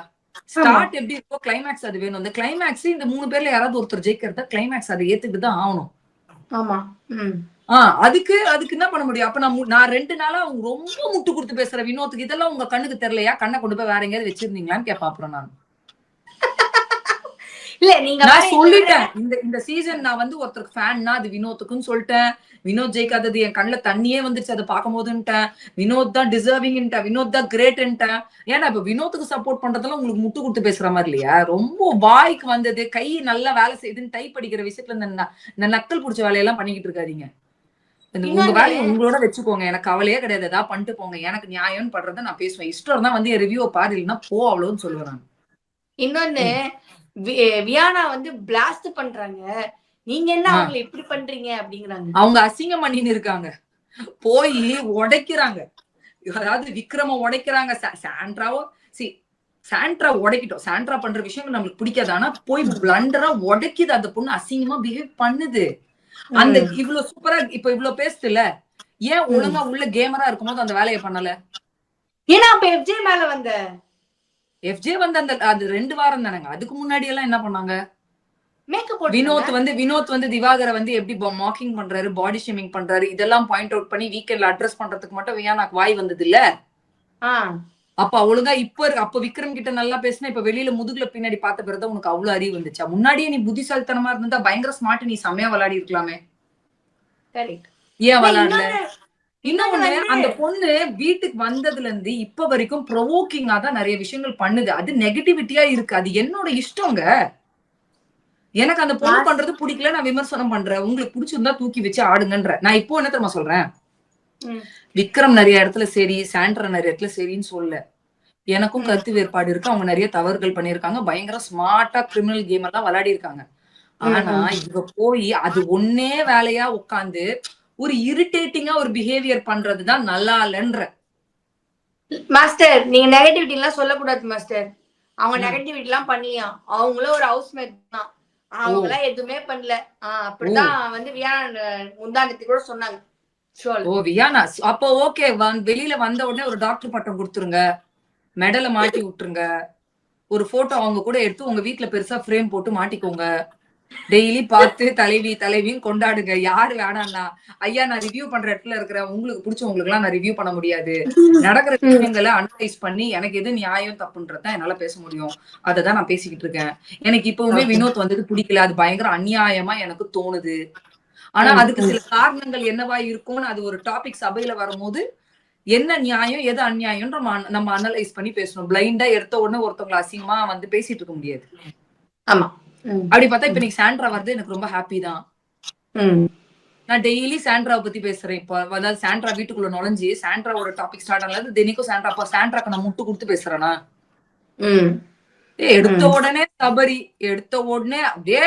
ஸ்டார்ட் எப்படி இருக்கோ கிளைமேக்ஸ் அது வேணும். அந்த கிளைமேக்ஸ் இந்த 3 பேர்ல யாராவது ஒருத்தர் ஜெயிக்கிறதா கிளைமேக்ஸ் அதை ஏத்துக்கிட்டு தான் ஆகணும். ஆமா. அதுக்கு என்ன பண்ண முடியும்? அப்ப நான் 2 நாளா அவங்க ரொம்ப முட்டு கொடுத்து பேசுற வினோத்துக்கு இதெல்லாம் உங்க கண்ணுக்கு தெரியலையா? கண்ணை கொண்டு போய் வேற எங்கேயாவது வச்சிருந்தீங்களான்னு கேட்பேன். அப்புறம் இல்ல நீங்க நான் சொல்லிட்டேன், இந்த சீசன் நான் வந்து ஒருத்தருக்கு ஃபேன்னா அது வினோத்துக்குன்னு சொல்லிட்டேன். வினோத் ஜெயிக்காதது என் கண்ணுல தண்ணியே வந்துருச்சு அதை பார்க்கும் போதுன்ட்டேன். வினோத் தான் டிசர்விங்ன்ட்டேன், வினோத் தான் கிரேட்ன்ட்டேன். ஏன்னா இப்ப வினோத்துக்கு சப்போர்ட் பண்றதெல்லாம் உங்களுக்கு முட்டு கொடுத்து பேசுற மாதிரி இல்லையா? ரொம்ப வாய்க்கு வந்தது, கை நல்லா வேலை செய்யுதுன்னு டைப் அடிக்கிற விஷயத்துல இந்த நக்கல் பிடிச்ச வேலையெல்லாம் பண்ணிக்கிட்டு இருக்காதீங்க. உங்க வேலையை உங்களோட வச்சுக்கோங்க, எனக்கு கவலையே கிடையாது. ஏதாவது பண்ணிட்டு போங்க, எனக்கு நியாயம்னு பண்றத நான் பேசுவேன். இஷ்டம் தான் வந்து என் ரிவ்யூ பாரு, இல்லைன்னா போ அவ்வளவுன்னு சொல்லுவேன் நான். இன்னொன்னு வியானா வந்து பிளாஸ்ட் பண்றாங்க, நீங்க என்ன அவங்களை எப்படி பண்றீங்க அப்படிங்கிறாங்க. அவங்க அசிங்கம் பண்ணின்னு இருக்காங்க, போய் உடைக்கிறாங்க. அதாவது விக்ரம உடைக்கிறாங்க, சாண்ட்ரா உடைக்கிட்டோம். சாண்ட்ரா பண்ற விஷயங்கள் நம்மளுக்கு பிடிக்காது, ஆனா போய் பிளண்டரா உடைக்குது. அந்த பொண்ணு அசிங்கமா பிஹேவ் பண்ணுது. அந்த இவ்வளவு சூப்பரா இப்ப இவ்வளவு பேசுதுல, ஏன் ஒழுங்கா உள்ள கேமரா இருக்கும்போது அந்த வேலையை பண்ணல? ஏன்னா அப்ப எஃப்ஜே மேல எஃப்ஜே வந்து அந்த அது 2 வாரம் தானங்க. அதுக்கு முன்னாடி எல்லாம் என்ன பண்ணாங்க? மேக்கப் வினோத் வந்து திவாகரை வந்து எப்படி மாக்கிங் பண்றாரு, பாடி ஷேமிங் பண்றாரு, இதெல்லாம் பாயிண்ட் அவுட் பண்ணி வீக்கெண்ட்ல அட்ரஸ் பண்றதுக்கு மட்டும் வியானாக்கு வாய் வந்தது இல்ல. அப்ப ஒழுங்கா அப்ப விக்ரம் கிட்ட நல்லா பேசினா, இப்ப வெளியில முதுகுல பின்னாடி பார்த்த பிறகு உனக்கு அவ்வளவு அறிவு வந்துச்சா? முன்னாடியே நீ புத்திசாலித்தனமா இருந்தா பயங்கர ஸ்மார்ட், நீ செமையா விளையாடி இருக்கலாமே. ஏன் விளையாடல? இன்னொன்னு, அந்த பொண்ணு வீட்டுக்கு வந்ததுல இருந்து இப்ப வரைக்கும் ப்ரொவோக்கிங்கா தான் நிறைய விஷயங்கள் பண்ணுது. அது நெகட்டிவிட்டியா இருக்கு. அது என்னோட இஷ்டங்க. எனக்கு அந்த பொண்ணு பண்றது பிடிக்கல, நான் விமர்சனம் பண்றேன். உங்களுக்கு பிடிச்சிருந்தா தூக்கி வச்சு ஆடுங்கன்ற. நான் இப்போ என்ன தெரியுமா சொல்றேன்? விக்ரம் நிறைய இடத்துல சரி, சாண்ட்ரா நிறைய இடத்துல சரின்னு சொல்ல. எனக்கும் கருத்து வேறுபாடு இருக்கு. அவங்க நிறைய தவறுகள் பண்ணிருக்காங்க, பயங்கர ஸ்மார்ட்டா கிரிமினல் கேம் எல்லாம் விளையாடி இருக்காங்க. ஆனா இவ போய் அது ஒன்னே வேலையா உட்காந்து ஒரு இரிட்டேட்டிங்கா ஒரு பிஹேவியர் பண்றதுதான் நல்லா இல்லைன்ற. மாஸ்டர் நீங்க நெகட்டிவிட்டி எல்லாம் சொல்லக்கூடாது மாஸ்டர். அவங்க நெகட்டிவிட்டி எல்லாம் பண்ணலையா? அவங்களும் ஒரு ஹவுஸ்மேட் தான், அவங்களாம் எதுவுமே பண்ணல. அப்படிதான் வந்து வியானா முந்தானத்துக்கு கூட சொன்னாங்க. ஓ வியானா, அப்போ ஓகே. வெளியில வந்த உடனே ஒரு டாக்டர் பட்டம் கொடுத்துருங்க, மெடலை மாட்டி விட்டுருங்க, ஒரு போட்டோ அவங்க கூட எடுத்து உங்க வீட்டுல பெருசா ஃப்ரேம் போட்டு மாட்டிக்கோங்க, டெய்லி பார்த்து தலைவின்னு கொண்டாடுங்க. யாரு வேணாம்னா, ஐயா நான் ரிவ்யூ பண்ற இடத்துல இருக்கிறேன், உங்களுக்கு பிடிச்சவங்களுக்கு எல்லாம் நான் ரிவ்யூ பண்ண முடியாது. நடக்கிற விஷயங்களை அனலைஸ் பண்ணி எனக்கு எது நியாயம் தப்புன்றதான் என்னால பேச முடியும். அததான் நான் பேசிக்கிட்டு இருக்கேன். எனக்கு இப்பவுமே வினோத் வந்தது பிடிக்கல, அது பயங்கர அநியாயமா எனக்கு தோணுது. ஆனா அதுக்கு சில காரணங்கள் என்னவா இருக்கும்னு அது ஒரு டாபிக் சபையில வரும்போது என்ன நியாயம் எது அநியாயம் நம்ம அனலைஸ் பண்ணி பேசணும். பிளைண்டா எடுத்த உடனே ஒருத்தவங்களை அசிங்கமா வந்து பேசிட்டு இருக்க முடியாது. ஆமா, அப்படி பார்த்தா இப்ப நீங்க சாண்ட்ரா வருது, எனக்கு ரொம்ப ஹாப்பி தான். நான் டெய்லி சாண்ட்ராவை பத்தி பேசுறேன். இப்போ அதாவது சாண்ட்ரா வீட்டுக்குள்ள நுழைஞ்சு சாண்ட்ராவோட டாபிக் ஸ்டார்ட் ஆனது தினிக்கும் சாண்ட்ராக்கு நான் முட்டு கொடுத்து பேசுறேனா? எடுத்த உடனே சபரி, எடுத்த உடனே அப்படியே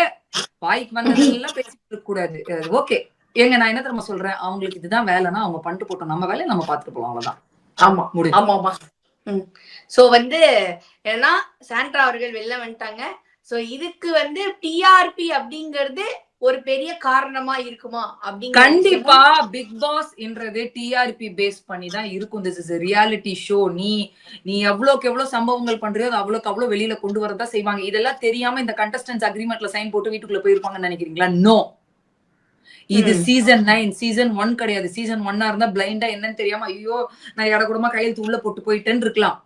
வாய்க்கு வந்ததெல்லாம் பேசிட்டு இருக்க கூடாது. ஓகே ஏங்க, நான் என்ன தெரியுமா சொல்றேன், அவங்களுக்கு இதுதான் வேலைன்னா அவங்க பண்ணிட்டு போட்டோம், நம்ம வேலையை நம்ம பாத்துட்டு போலாம், அவ்வளவுதான். ஆமா ஆமா. சோ வந்து ஏன்னா சாண்ட்ரா அவர்கள் வெளில வந்துட்டாங்க. சோ இதுக்கு வந்து டிஆர்பி அப்படிங்கிறது ஒரு பெரிய காரணமா இருக்குமா? அப்படிங்க கண்டிப்பா பிக் பாஸ் என்றது டிஆர்பி பேஸ் பண்ணி தான் இருக்கும். This is reality show. நீ எவ்வளவுக்கு எவ்வளவு சம்பவங்கள் பண்றியோ அவ்வளவுக்கு அவ்வளவு வெளியில கொண்டு வரதான் செய்வாங்க. இதெல்லாம் தெரியாம இந்த கண்டஸ்டன்ஸ் அக்ரிமெண்ட்ல சைன் போட்டு வீட்டுக்குள்ள போயிருப்பாங்கன்னு நினைக்கிறீங்களா? நோ, இது சீசன் 9, சீசன் 1 கிடையாது. சீசன் 1 இருந்தா பிளைண்டா என்னன்னு தெரியாம ஐயோ நான் இடக்கூடமா கையெழுத்து உள்ள போட்டு போயிட்டேன்னு இருக்கலாம்.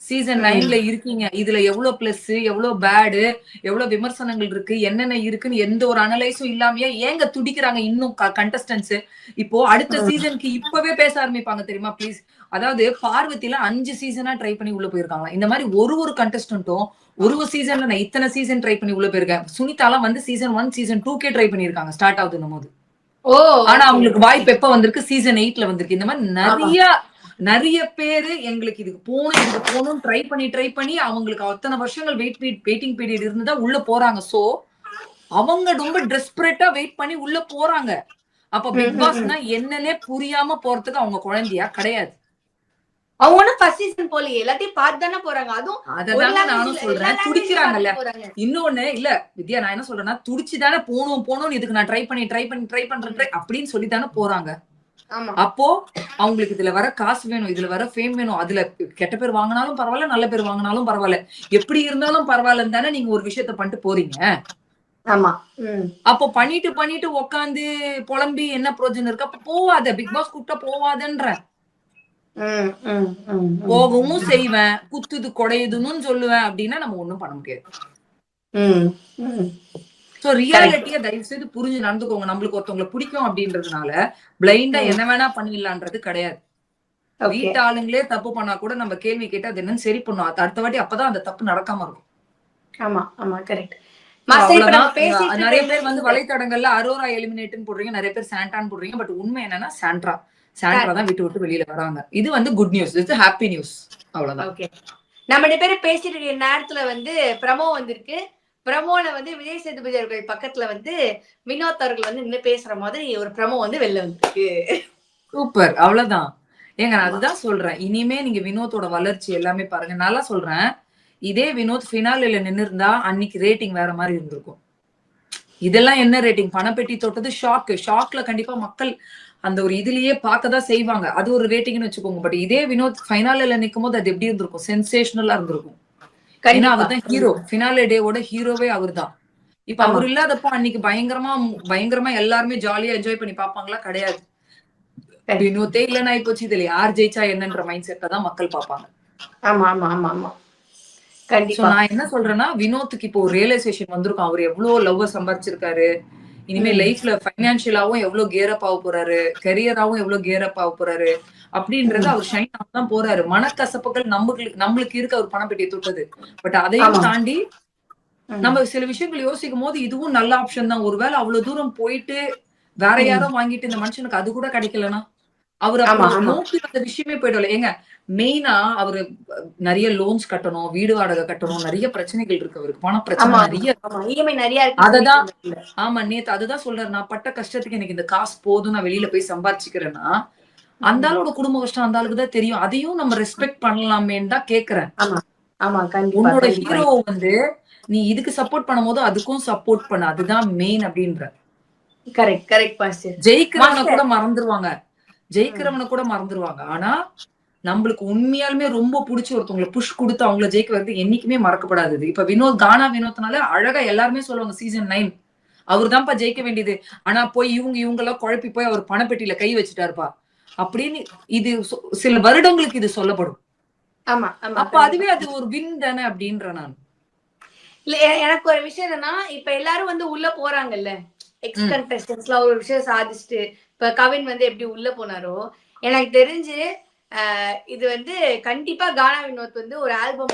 சீசன் 9ல இருக்கீங்க. இதுல எவ்வளவு பிளஸ், எவ்வளவு பேடு, எவ்வளவு விமர்சனங்கள் இருக்கு, என்னென்ன இருக்குன்னு எந்த ஒரு அனலைஸும் இல்லாமயே ஏங்க துடிக்கிறாங்க இன்னும் கண்டஸ்டன்ஸ். இப்போ அடுத்த சீசனுக்கு இப்பவே பேச ஆரம்பிப்பாங்க தெரியுமா? ப்ளீஸ். அதாவது பார்வதியில 5 சீசனா ட்ரை பண்ணி உள்ள போயிருக்காங்க. இந்த மாதிரி ஒரு கண்டஸ்டன்ட்டும் ஒரு சீசன்ல நான் இத்தனை சீசன் ட்ரை பண்ணி உள்ள போயிருக்கேன். சுனிதாலாம் வந்து சீசன் 1 சீசன் 2கே ட்ரை பண்ணிருக்காங்க ஸ்டார்ட் ஆகுதுன்னும் போது. ஆனா அவங்களுக்கு வாய்ப்பு எப்ப வந்திருக்கு? சீசன் 8ல வந்திருக்கு. இந்த மாதிரி நிறைய பேரு எங்களுக்கு இதுக்கு போகணும் ட்ரை பண்ணி அவங்களுக்கு அத்தனை வருஷங்கள் வெயிட்டிங் பீரியட் இருந்துதான் உள்ள போறாங்க. சோ அவங்க ரொம்ப டெஸ்பரேட்டா வெயிட் பண்ணி உள்ள போறாங்க. அப்ப பிக் பாஸ்னா என்னன்னே புரியாம போறதுக்கு அவங்க குழந்தையா கிடையாது. அவங்க ஒன்னும் ஃபர்ஸ்ட் சீசன் போலயே, எல்லாத்தையும் பார்த்து தானே போறாங்க. அதுவும் அததாங்க நானும் சொல்றேன், துடிக்கிறாங்கல்ல. இன்னொன்னு இல்ல வித்யா, நான் என்ன சொல்றேன்னா துடிச்சுதானே போகணும் இதுக்கு நான் ட்ரை பண்றேன் அப்படின்னு சொல்லி தானே போறாங்க. அப்போ அவங்களுக்கு இதுல வர காசு வேணும், இதுல வர ஃபேம் வேணும், அதுல கெட்ட பேர் வாங்கினாலும் பரவாயில்ல, நல்ல பேர் வாங்கினாலும் பரவாயில்ல, எப்படி இருந்தாலும் பரவாயில்லன்னு தானே நீங்க ஒரு விஷயத்த பண்ணிட்டு போறீங்க. அப்போ பண்ணிட்டு உக்காந்து புலம்பி என்ன பிரயோஜனம் இருக்கு? அப்ப போவாத, பிக் பாஸ் கூப்பிட்டா போவாதன்ற. போகவும் செய்வேன், குத்துது கொடையுதுன்னு சொல்லுவேன் அப்படின்னா நம்ம ஒண்ணும் பண்ண முடியாது. சோ ரியாலிட்டிய தயவு செய்து புரிஞ்சு நடந்துக்கோங்க. நம்மளுக்கு ஒருத்தவங்களை பிடிக்கும் அப்படின்றதுனால பிளைண்டா என்ன வேணா பண்ணிடலான்றது கிடையாது. வீட்டு ஆளுங்களே தப்பு பண்ணா கூட நம்ம கேள்வி கேட்டு அது என்னன்னு சரி பண்ணும். அடுத்த வாட்டி அப்பதான் அந்த தப்பு நடக்காம இருக்கும். ஆமா ஆமா கரெக்ட். நிறைய பேர் வந்து வலைத்தடங்கள்ல அரோரா எலிமினேட்னு போடுறீங்க, நிறைய பேர் சாண்டான்னு போடுறீங்க. பட் உண்மை என்னன்னா சாண்ட்ரா தான் விட்டு வெளியில வராங்க. இது வந்து குட் நியூஸ், இது ஹாப்பி நியூஸ். அவ்வளவுதான். ஓகே, நம்ம ரெண்டு பேரும் பேசிட்டு இருக்க நேரத்துல வந்து ப்ரமோ வந்திருக்கு. ப்ரமோல வந்து விஜய் சேதுபதி அவர்கள் பக்கத்துல வந்து வினோத் அவர்கள் வந்து நின்று பேசுற மாதிரி ஒரு ப்ரமோ வந்து வெளில வந்திருக்கு. சூப்பர், அவ்வளவுதான். ஏங்க நான் அதுதான் சொல்றேன், இனிமே நீங்க வினோத்தோட வளர்ச்சி எல்லாமே பாருங்க. நல்லா சொல்றேன், இதே வினோத் ஃபினாலேல நின்னு இருந்தா அன்னைக்கு ரேட்டிங் வேற மாதிரி இருந்திருக்கும். இதெல்லாம் என்ன ரேட்டிங்? பணப்பெட்டி தொட்டது ஷாக்ல கண்டிப்பா மக்கள் அந்த ஒரு இதுலயே பார்க்கதான் செய்வாங்க. அது ஒரு ரேட்டிங்னு வச்சுக்கோங்க. பட் இதே வினோத் ஃபைனல்ல நிக்கும் போது அது எப்படி இருந்திருக்கும்? சென்சேஷனலா இருந்திருக்கும். ஏன்னா அவர் தான் ஹீரோ, ஃபினாலே டேவோட ஹீரோவே அவர் தான். இப்ப அவர் இல்லாதப்போ அன்னைக்கு பயங்கரமா எல்லாருமே ஜாலியா என்ஜாய் பண்ணி பாப்பாங்களா? கிடையாது. வினோத்தே இல்லைன்னா போச்சு, இதுல யார் ஜெயிச்சா என்னன்ற மைண்ட் செட்ல தான் மக்கள் பாப்பாங்க. ஆமா ஆமா ஆமா ஆமா கண்டிப்பா. நான் என்ன சொல்றேன்னா, வினோத்துக்கு இப்போ ஒரு ரியலைசேஷன் வந்திருக்கும். அவர் எவ்வளவு லவ் சம்பாதிச்சிருக்காரு, இனிமே லைஃப்ல பைனான்சியலாவும் எவ்வளவு கேர் அப் ஆக போறாரு, கரியராவும் எவ்வளவு கேர் அப் ஆக போறாரு அப்படின்றது அவர் ஷைன் ஆக தான் போறாரு. மனக்கசப்புகள் நம்மளுக்கு இருக்கு அவர் பணப்பெட்டியை தொட்டது. பட் அதையும் தாண்டி நம்ம சில விஷயங்கள் யோசிக்கும் போது இதுவும் நல்ல ஆப்ஷன் தான். ஒருவேளை அவ்வளவு தூரம் போயிட்டு வேற யாரும் வாங்கிட்டு இந்த மனுஷனுக்கு அது கூட கிடைக்கலன்னா அவர் நோக்கி அந்த விஷயமே போயிடல. ஏங்க மெயினா அவரு நிறைய லோன்ஸ் கட்டணும், வீடு வாடகை கட்டணும், நிறைய பிரச்சனைகள் இருக்கு அவருக்கு, பண பிரச்சனை நிறைய. அததான் ஆமா நேத்து அதுதான் சொல்றாரு, நான் பட்ட கஷ்டத்துக்கு எனக்கு இந்த காசு போதும், நான் வெளியில போய் சம்பாதிச்சுக்கிறேன்னா அந்த ஆளோட குடும்ப கஷ்டம் அந்த ஆளுக்கு தான் தெரியும். அதையும் நம்ம ரெஸ்பெக்ட் பண்ணலாமேன்னு தான் கேக்குறேன். உன்னோட ஹீரோ வந்து நீ இதுக்கு சப்போர்ட் பண்ணும் போது அதுக்கும் சப்போர்ட் பண்ண, அதுதான் மெயின் அப்படின்ற. ஜெயிக்கிறவனை கூட மறந்துருவாங்க. ஆனா நம்மளுக்கு உண்மையாலுமே ரொம்ப பிடிச்ச ஒருத்தவங்களை புஷ் கொடுத்து அவங்கள ஜெயிக்க வந்து என்னைக்குமே மறக்கப்படாது. இப்ப வினோத்னால அழகா எல்லாருமே சொல்லுவாங்க சீசன் 9 அவர் தான்ப்பா ஜெயிக்க வேண்டியது. ஆனா போய் இவங்க எல்லாம் குழப்பி போய் அவர் பணப்பெட்டியில கை வச்சுட்டாருப்பா அப்படின்னு இது சில வருடங்களுக்கு இது சொல்லப்படும். அப்ப அதுவே அது ஒரு வின் தானே அப்படின்ற. நான் இல்ல எனக்கு ஒரு விஷயம் என்னன்னா, இப்ப எல்லாரும் வந்து உள்ள போறாங்கல்ல, எக்ஸ் கண்டஸ்டன்ஸ்லாம் ஒரு விஷயம் சாதிச்சுட்டு, இப்ப கவின் வந்து எப்படி உள்ள போனாரோ எனக்கு தெரிஞ்சு இது வந்து கண்டிப்பா கானா வினோத் வந்து ஒரு ஆல்பம்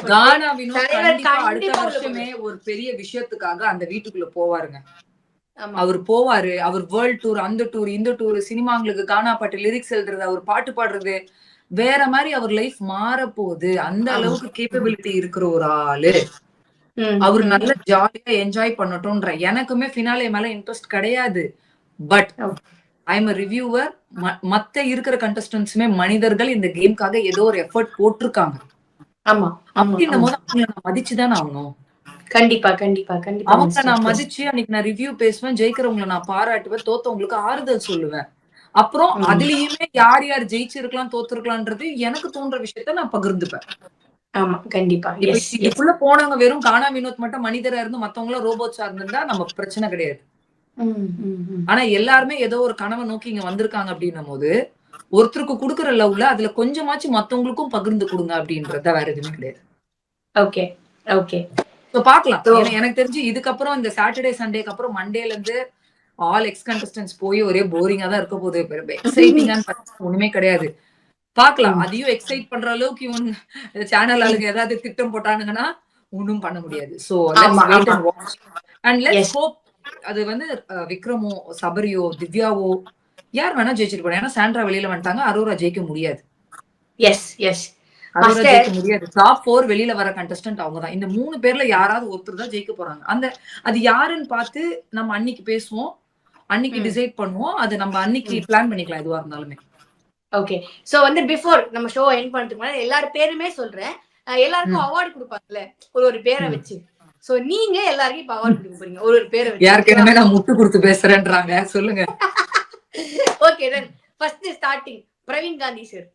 அடுத்த வருஷமே ஒரு பெரிய விஷயத்துக்காக அந்த வீட்டுக்குள்ள போவாருங்க. அவர் போவாரு, அவர் வேர்ல்ட் டூர், அந்த டூர் இந்த டூர், சினிமாங்களுக்கு கானா பாட்டு லிரிக்ஸ் எழுதுறது, அவர் பாட்டு பாடுறது, வேற மாதிரி அவர் லைஃப் மாற போகுது. அந்த அளவுக்கு கேப்பபிலிட்டி இருக்கிற ஒரு ஆளு. அவர் நல்ல ஜாலியா என்ஜாய் பண்ணட்டும்ன்ற. எனக்குமே ஃபினாலே மேல இன்ட்ரெஸ்ட் கிடையாது. But I am a reviewer. மத்த இருக்கிற கண்டஸ்டன்ட்ஸுமே மனிதர்கள், இந்த கேம்காக ஏதோ ஒரு எஃபர்ட் போட்டிருக்காங்க. அப்படின்னும் போது அவங்களை நான் மதிச்சுதானே ஆகணும். கண்டிப்பா அவங்க நான் மதிச்சு அன்னைக்கு நான் ரிவ்யூ பேசுவேன், ஜெயிக்கிறவங்களை நான் பாராட்டுவேன், தோத்தவங்களுக்கு ஆறுதல் சொல்லுவேன். அப்புறம் அதுலயுமே யார் யார் ஜெயிச்சிருக்கலாம் தோத்துருக்கலாம்ன்றது எனக்கு தோன்ற விஷயத்த நான் பகிர்ந்துப்பேன். ஆமா கண்டிப்பா. இதுக்குள்ள போனவங்க வெறும் கானா வினோத் மட்டும் மனிதரா இருந்து மத்தவங்கள ரோபோட்ஸா இருந்திருந்தா நம்ம பிரச்சனை கிடையாது. ஆனா எல்லாருமே ஏதோ ஒரு கனவை நோக்கி இங்க வந்திருக்காங்க அப்படின்னும் போது ஒருத்தருக்கு கொடுக்குற லவ்ல அதுல கொஞ்சமாச்சு மத்தவங்களுக்கும் பகிர்ந்து கொடுங்க அப்படின்றத வேற எதுவுமே கிடையாது. ஓகே ஓகே பாக்கலாம். எனக்கு தெரிஞ்சு இதுக்கப்புறம் இந்த சாட்டர்டே சண்டேக்கு அப்புறம் மண்டேல இருந்து ஆல் எக்ஸ் கண்டஸ்டன்ஸ் போய் ஒரே போரிங்கா தான் இருக்க போகுது. எக்ஸைட்டிங்கான ஒண்ணுமே கிடையாது. பாக்கலாம். அதையும் எக்ஸைட் பண்ற அளவுக்கு இவன் சேனல் ஆளுங்க ஏதாவது திட்டம் போட்டானுங்கன்னா ஒண்ணும் பண்ண முடியாது. So let's wait and watch and let's hope அது வந்து விக்ரமோ, சபரியோ, திவ்யாவோ யார் வேணா ஜெயிச்சிட்டு போறாங்க. ஏன்னா சாண்ட்ரா வெளியில வந்துட்டாங்க, அரோரா ஜெயிக்க முடியாது. அரோரா ஜெயிக்க முடியாது. டாப் 4 வெளியில வர கண்டஸ்டன்ட் அவங்கதான். இந்த 3 பேர்ல யாராவது ஒருத்தர் தான் ஜெயிக்க போறாங்க. அது யாருன்னு பார்த்து நம்ம அன்னைக்கு பேசுவோம். அன்னைக்கு டிசைட் பண்ணுவோம். அது நம்ம அன்னைக்கு பிளான் பண்ணிக்கலாம் எதுவா இருந்தாலுமே. ஓகே. சோ வந்து பிஃபோர் நம்ம ஷோ எண்ட் பண்றதுக்கு முன்னாடி எல்லார் பேருமே சொல்றேன். எல்லாருக்கும் அவார்ட் கொடுப்பாங்கல்ல ஒரு பேரை வச்சு. சோ நீங்க எல்லாருக்கும் இப்ப அவார்ட் கொடுக்க போறீங்க ஒரு பேரை வச்சு. யாருக்குமே நான் முட்டு கொடுத்து பேசுறேன்றாங்க. சொல்லுங்க. Okay then first starting Praveen Gandhi sir.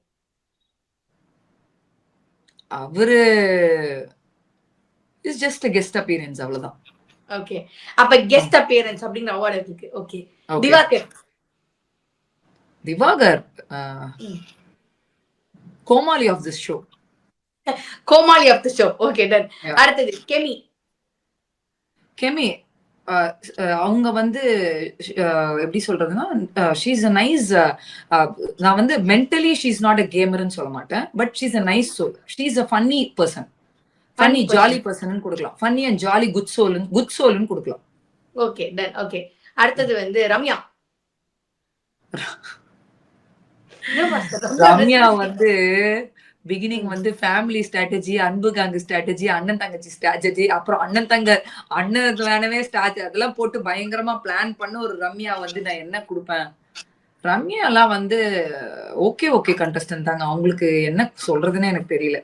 அவரு is just a guest appearance அவ்வளவுதான். ஓகே. அப்ப கெஸ்ட் அப்பியரன்ஸ் அப்படிங்கிற அவார்ட் இருக்கு. ஓகே. திவாகர் கோமாளி ஆஃப் திஸ் ஷோ. கோமாளி of the show. Okay done. அடுத்தது கெமி. அவங்க வந்து எப்படி சொல்றதுன்னா ஷீ இஸ் a nice நான் வந்து mentally she is not a gamerன்னு சொல்ல மாட்டேன். But she is a nice soul. She is a funny person. Funny jolly person கொடுக்கலாம். ஃபன்னி அண்ட் ஜாலி குட் சோல்னு கொடுக்கலாம். Okay done. ஓகே. அடுத்தது வந்து ரம்யா. ரம்யா வந்து பிகினிங் வந்து ஃபேமிலி ஸ்ட்ராட்டஜி, அன்பு காங்கு ஸ்ட்ராட்டஜி, அண்ணன் தங்கச்சி ஸ்ட்ராட்டஜி, அப்புறம் அண்ணனுக்கு வேணவே ஸ்ட்ராட்டஜி அதெல்லாம் போட்டு பயங்கரமா பிளான் பண்ண ஒரு ரம்யா வந்து நான் என்ன கொடுப்பேன். ரம்யா எல்லாம் வந்து ஓகே கண்டஸ்டன்ட் தாங்க. அவங்களுக்கு என்ன சொல்றதுன்னு எனக்கு தெரியல.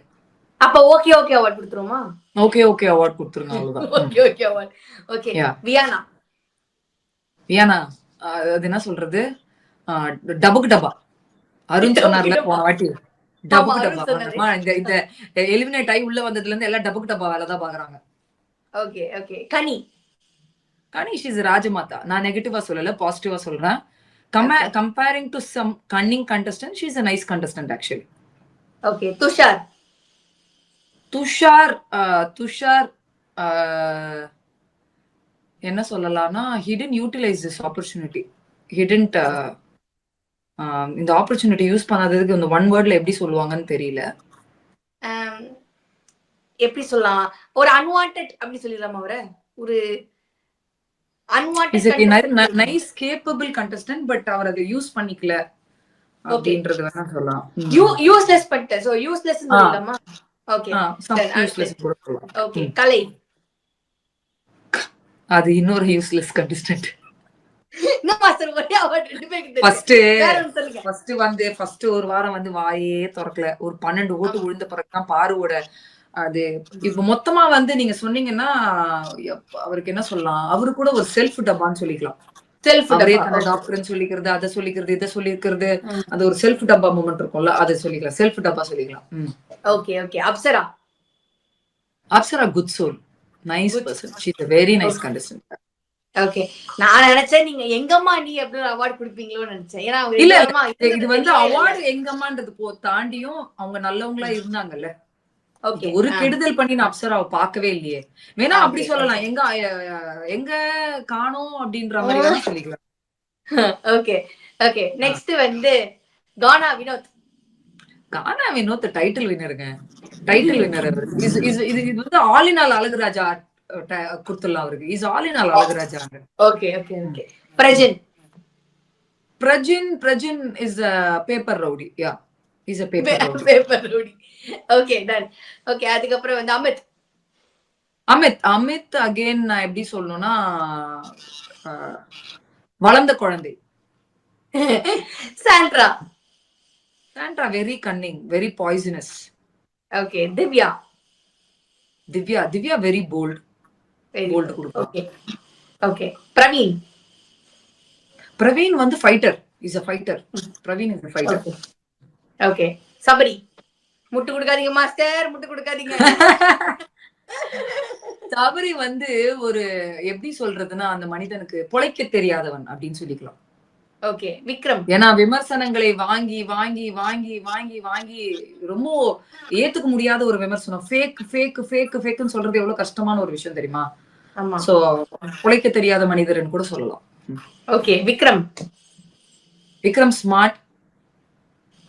அப்ப ஓகே அவார்ட் கொடுத்துருமா? ஓகே அவார்ட் கொடுத்துருங்க அவ்வளவுதான். Okay award. ஓகே. வியானா அது என்ன சொல்றது, டபுக்கு டப்பா. அருண் சொன்னார்ல போன வாட்டி டபுக்கு டப்பா. இந்த எலிமினேட் ஆகி உள்ள வந்ததுல இருந்து எல்லாம் டபுக்கு டப்பா வேலைதான் பாக்குறாங்க. Okay. Ghani she is Rajmata. நான் நெகட்டிவா சொல்லல, பாசிட்டிவா சொல்றேன். Comparing to some cunning contestant she is a nice contestant actually. Okay. Tushar என்ன சொல்லலாம்னா he didn't utilize this opportunity. He didn't இந்த ஆப்பர்ச்சுனிட்டி யூஸ் பண்ணாததுக்கு இந்த ஒன் வேர்ட்ல எப்படி சொல்லுவாங்கன்னு தெரியல. எப்படி சொல்லலாம், ஒரு அன்வான்டட் அப்படி சொல்லிடலாமா? அவரை ஒரு unwanted nice capable contestant but அவர் அதை யூஸ் பண்ணிக்கல அப்படின்றது வேணா சொல்லலாம். யூஸ்லெஸ் பண்ணிட்டேன். சோ யூஸ்லெஸ் சொல்லலாமா? ஓகே. ஓகே. கலை. அது இன்னொரு யூஸ்லெஸ் கண்டஸ்டன்ட். ஃபர்ஸ்ட் ஒரு வாரம் வந்து வாயே திறக்கல. ஒரு 12 ஓட்டு விழுந்த பிறகுதான் பாருவோட அது இப்ப மொத்தமா வந்து நீங்க சொன்னீங்கன்னா அவருக்கு என்ன சொல்லலாம், அவரு கூட ஒரு செல்ஃப் டப்பான்னு சொல்லிக்கலாம். டாக்டர்னு சொல்லிக்கிறது, அதை சொல்லிக்கிறது, இதை சொல்லிக்கிறது, அது ஒரு செல்ஃப் டப்பா மூமெண்ட் இருக்கும்ல, அதை சொல்லிக்கலாம். செல்ஃப் டப்பா சொல்லிக்கலாம். Okay. Apsara good soul, nice person. She is a very nice contestant. Okay. நான் நினைச்சேன் நீங்க எங்கம்மா நீ அப்படி அவார்ட் கொடுப்பீங்களோன்னு நினைச்சேன். ஏன்னா இல்ல இது வந்து அவார்டு எங்கம்மான்றது தாண்டியும் அவங்க நல்லவங்களா இருந்தாங்கல்ல. ஒரு கெடுதல் பண்ணி நான் அப்சராவை பார்க்கவே இல்லையே. வேணா அப்படி சொல்லலாம், எங்க காணோம் அப்படின்ற மாதிரி வேணா சொல்லிக்கலாம். ஓகே. நெக்ஸ்ட் வந்து கானா வினோத் டைட்டில் வின்னருங்க. Title winner. இது வந்து ஆல் இன் ஆல் அழகுராஜா கொடுத்துடலாம் அவருக்கு. Is all in all Azhaguraja. Okay. Prajin is a paper rowdy. Yeah, he's a paper rowdy. Okay done. Okay. அதுக்கப்புறம் வந்து அமித் அகைன் நான் எப்படி சொல்லணும்னா வளர்ந்த குழந்தை. Sandra very cunning, very poisonous. Okay. Divya very bold கொடுக்கும். ஓகே. பிரவீன் வந்து fighter. Is a fighter. Praveen is a fighter. Okay. Sabari. முட்டு கொடுக்காதீங்க மாஸ்டர், முட்டு கொடுக்காதீங்க. சபரி வந்து ஒரு எப்படி சொல்றதுன்னா அந்த மனிதனுக்கு பொழைக்க தெரியாதவன் அப்படின்னு சொல்லிக்கலாம். ஓகே. விக்ரம். ஏன்னா விமர்சனங்களை வாங்கி வாங்கி வாங்கி வாங்கி வாங்கி ரொம்ப ஏத்துக்க முடியாத ஒரு விமர்சனம். ஃபேக்னு சொல்றது எவ்வளவு கஷ்டமான ஒரு விஷயம் தெரியுமா? சோ பொழைக்க தெரியாத மனிதர்னு கூட சொல்லலாம். ஓகே. விக்ரம் ஸ்மார்ட்.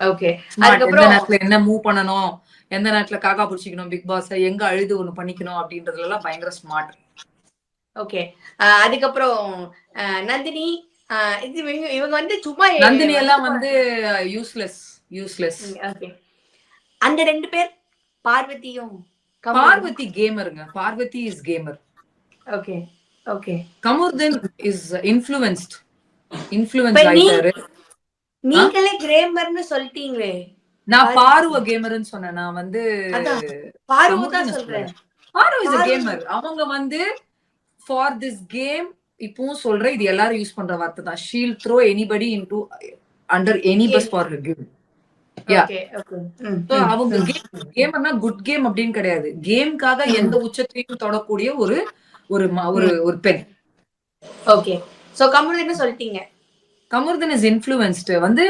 ஓகே. அதுக்கப்புறம் எந்த நேரத்துல என்ன மூவ் பண்ணணும், எந்த நேரத்துல காக்கா புடிச்சிக்கணும், பிக் பாஸ் எங்க அழுது ஒண்ணு பண்ணிக்கணும் அப்படின்றதுல எல்லாம் பயங்கர ஸ்மார்ட். ஓகே. அதுக்கப்புறம் நந்தினி. இவங்க வந்து சும்மா நந்தினி எல்லாம் வந்து யூஸ்லெஸ். ஓகே. அந்த ரெண்டு பேர் பார்வதி கேமருங்க. Parvathy is gamer. Okay. Kamarudheen is influenced. Influence இப்ப ஆயிட்டாரு. நீங்களே கிரேமர்னு சொல்லிட்டீங்களே. நான் பாருவ கேமர்னு சொன்னேன். நான் வந்து அதான் பாரு தான் சொல்றேன். பாரு இஸ் a gamer. அவங்க வந்து ஃபார் திஸ் கேம் இப்பவும் சொல்றேன், இது எல்லாரும் யூஸ் பண்ற வார்த்தை தான். She'll throw anybody into under any bus for game. Yeah okay okay. அவங்க கேமர்னா குட் கேம் அப்படின்னு கிடையாது. கேம்காக எந்த உச்சத்தையும் தொடக்கூடிய ஒரு ஒரு ஒரு ஒரு பெண். ஓகே. சோ கமருதீன் சொல்லிட்டீங்க. கமருதீன் இஸ் இன்ஃப்ளூயன்ஸ்ட் வந்து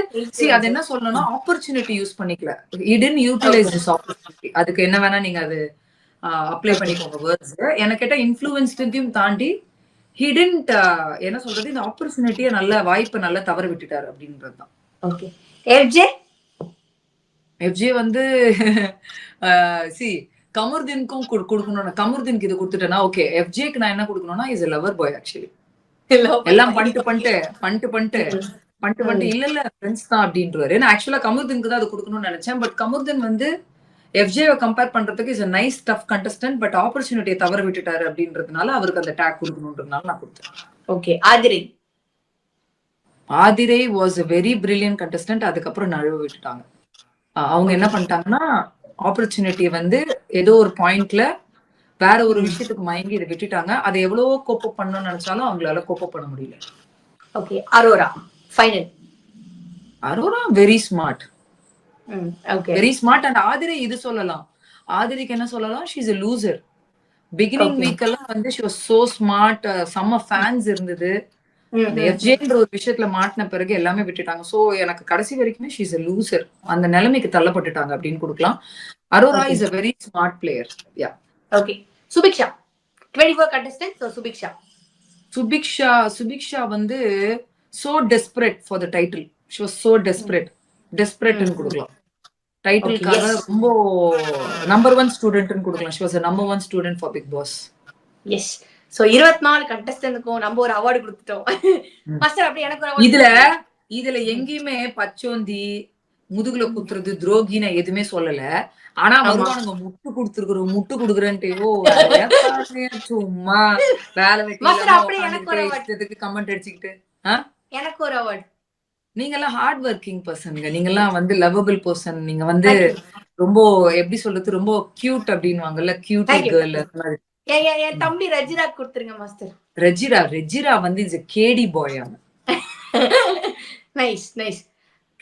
அது என்ன சொல்லணும்னா ஆப்பர்ச்சுனிட்டி யூஸ் பண்ணிக்கல. he didn't utilize this opportunity. அதுக்கு என்ன வேணா நீங்க அது அப்ளை பண்ணிக்கோங்க வேர்ட்ஸ். எனக்கு கேட்டா இன்ஃப்ளூயன்ஸ்டையும் தாண்டி he didn't என்ன சொல்றது, இந்த ஆப்பர்ச்சுனிட்டியை நல்ல வாய்ப்பை நல்லா தவற விட்டுட்டாரு அப்படின்றதுதான். ஓகே. எஃப்ஜே எஃப்ஜே வந்து சி கமருதீனுக்கும் கொடுக்கணும். கமருதீனுக்கு இது கொடுத்துட்டேன்னா ஓகே. எஃப்ஜேக்கு நான் என்ன கொடுக்கணும்னா is a lover boy actually. எல்லாம் பண்ணிட்டு இல்ல ஃப்ரெண்ட்ஸ் தான் அப்படின்றாரு. நான் ஆக்சுவலா கமருதீனுக்கு தான் அது கொடுக்கணும்னு நினைச்சேன். பட் கமருதீன் வந்து எஃப்ஜேவை கம்பேர் பண்றதுக்கு is a nice tough contestant. But ஆப்பர்ச்சுனிட்டியை தவற விட்டுட்டாரு அப்படின்றதுனால அவருக்கு அந்த டேக் கொடுக்கணும்ன்றதுனால நான் கொடுத்தேன். Okay. Aathirai was a very brilliant contestant. அதுக்கப்புறம் நழுவ விட்டுட்டாங்க. அவங்க என்ன பண்ணிட்டாங்கன்னா ஆப்பர்ச்சுனிட்டியை வந்து ஏதோ ஒரு பாயிண்ட்ல வேற ஒரு விஷயத்துக்கு மயங்கி இதை விட்டுட்டாங்க. அதை எவ்வளவோ கோப்ப பண்ணணும்னு நினைச்சாலும் அவங்களால கோப்ப பண்ண முடியல. Okay. Aurora final. Aurora very smart. Okay. Very smart. And Aathirai இது சொல்லலாம். ஆதிரிக்கு என்ன சொல்லலாம், she is a loser. Beginning week எல்லாம் வந்து ஷி வாஸ் சோ ஸ்மார்ட். செம்ம ஃபேன்ஸ் இருந்தது. அந்த எஃப்ஜேன்ற ஒரு விஷயத்துல மாட்டின பிறகு எல்லாமே விட்டுட்டாங்க. சோ எனக்கு கடைசி வரைக்குமே ஷீ இஸ் a loser. அந்த நிலைமைக்கு தள்ளப்பட்டுட்டாங்க அப்படின்னு கொடுக்கலாம். Arora is a very smart player. Yeah. Okay. Subiksha 24 contestants. So Subiksha வந்து so desperate for the title. She was so desperate ன்னு கொடுக்கலாம். டைட்டிலுக்காக ரொம்ப நம்பர் 1 ஸ்டூடெண்ட்னு கொடுக்கலாம். She was a number 1 student for Big Boss. Yes. So 24 கண்டஸ்டன்ட்க்கும் நம்ம ஒரு அவார்டு கொடுத்துட்டோம். மாஸ்டர் அப்படியே எனக்கு ஒரு அவார்டு. இதுல எங்கேயுமே பச்சோந்தி முதுகுல குத்துறது துரோகின எதுவுமே சொல்லல. ஆனா வருவானுங்க முட்டு குடுக்குறேன்ட்டு சும்மா வேலை வெட்டி கமெண்ட் அடிச்சுக்கிட்டு. எனக்கு ஒரு அவார்டு. நீங்க எல்லாம் ஹார்ட் ஒர்க்கிங் பர்சன்ங்க. நீங்க எல்லாம் வந்து லவபிள் பர்சன். நீங்க வந்து ரொம்ப எப்படி சொல்றது, ரொம்ப கியூட் அப்படின்வாங்கல்ல, கியூட் கேர்ள். என் தம்பி ரஜிரா கொடுத்துருங்க மாஸ்டர். ரெஜிரா வந்து இஸ் a கேடி பாய். Nice nice.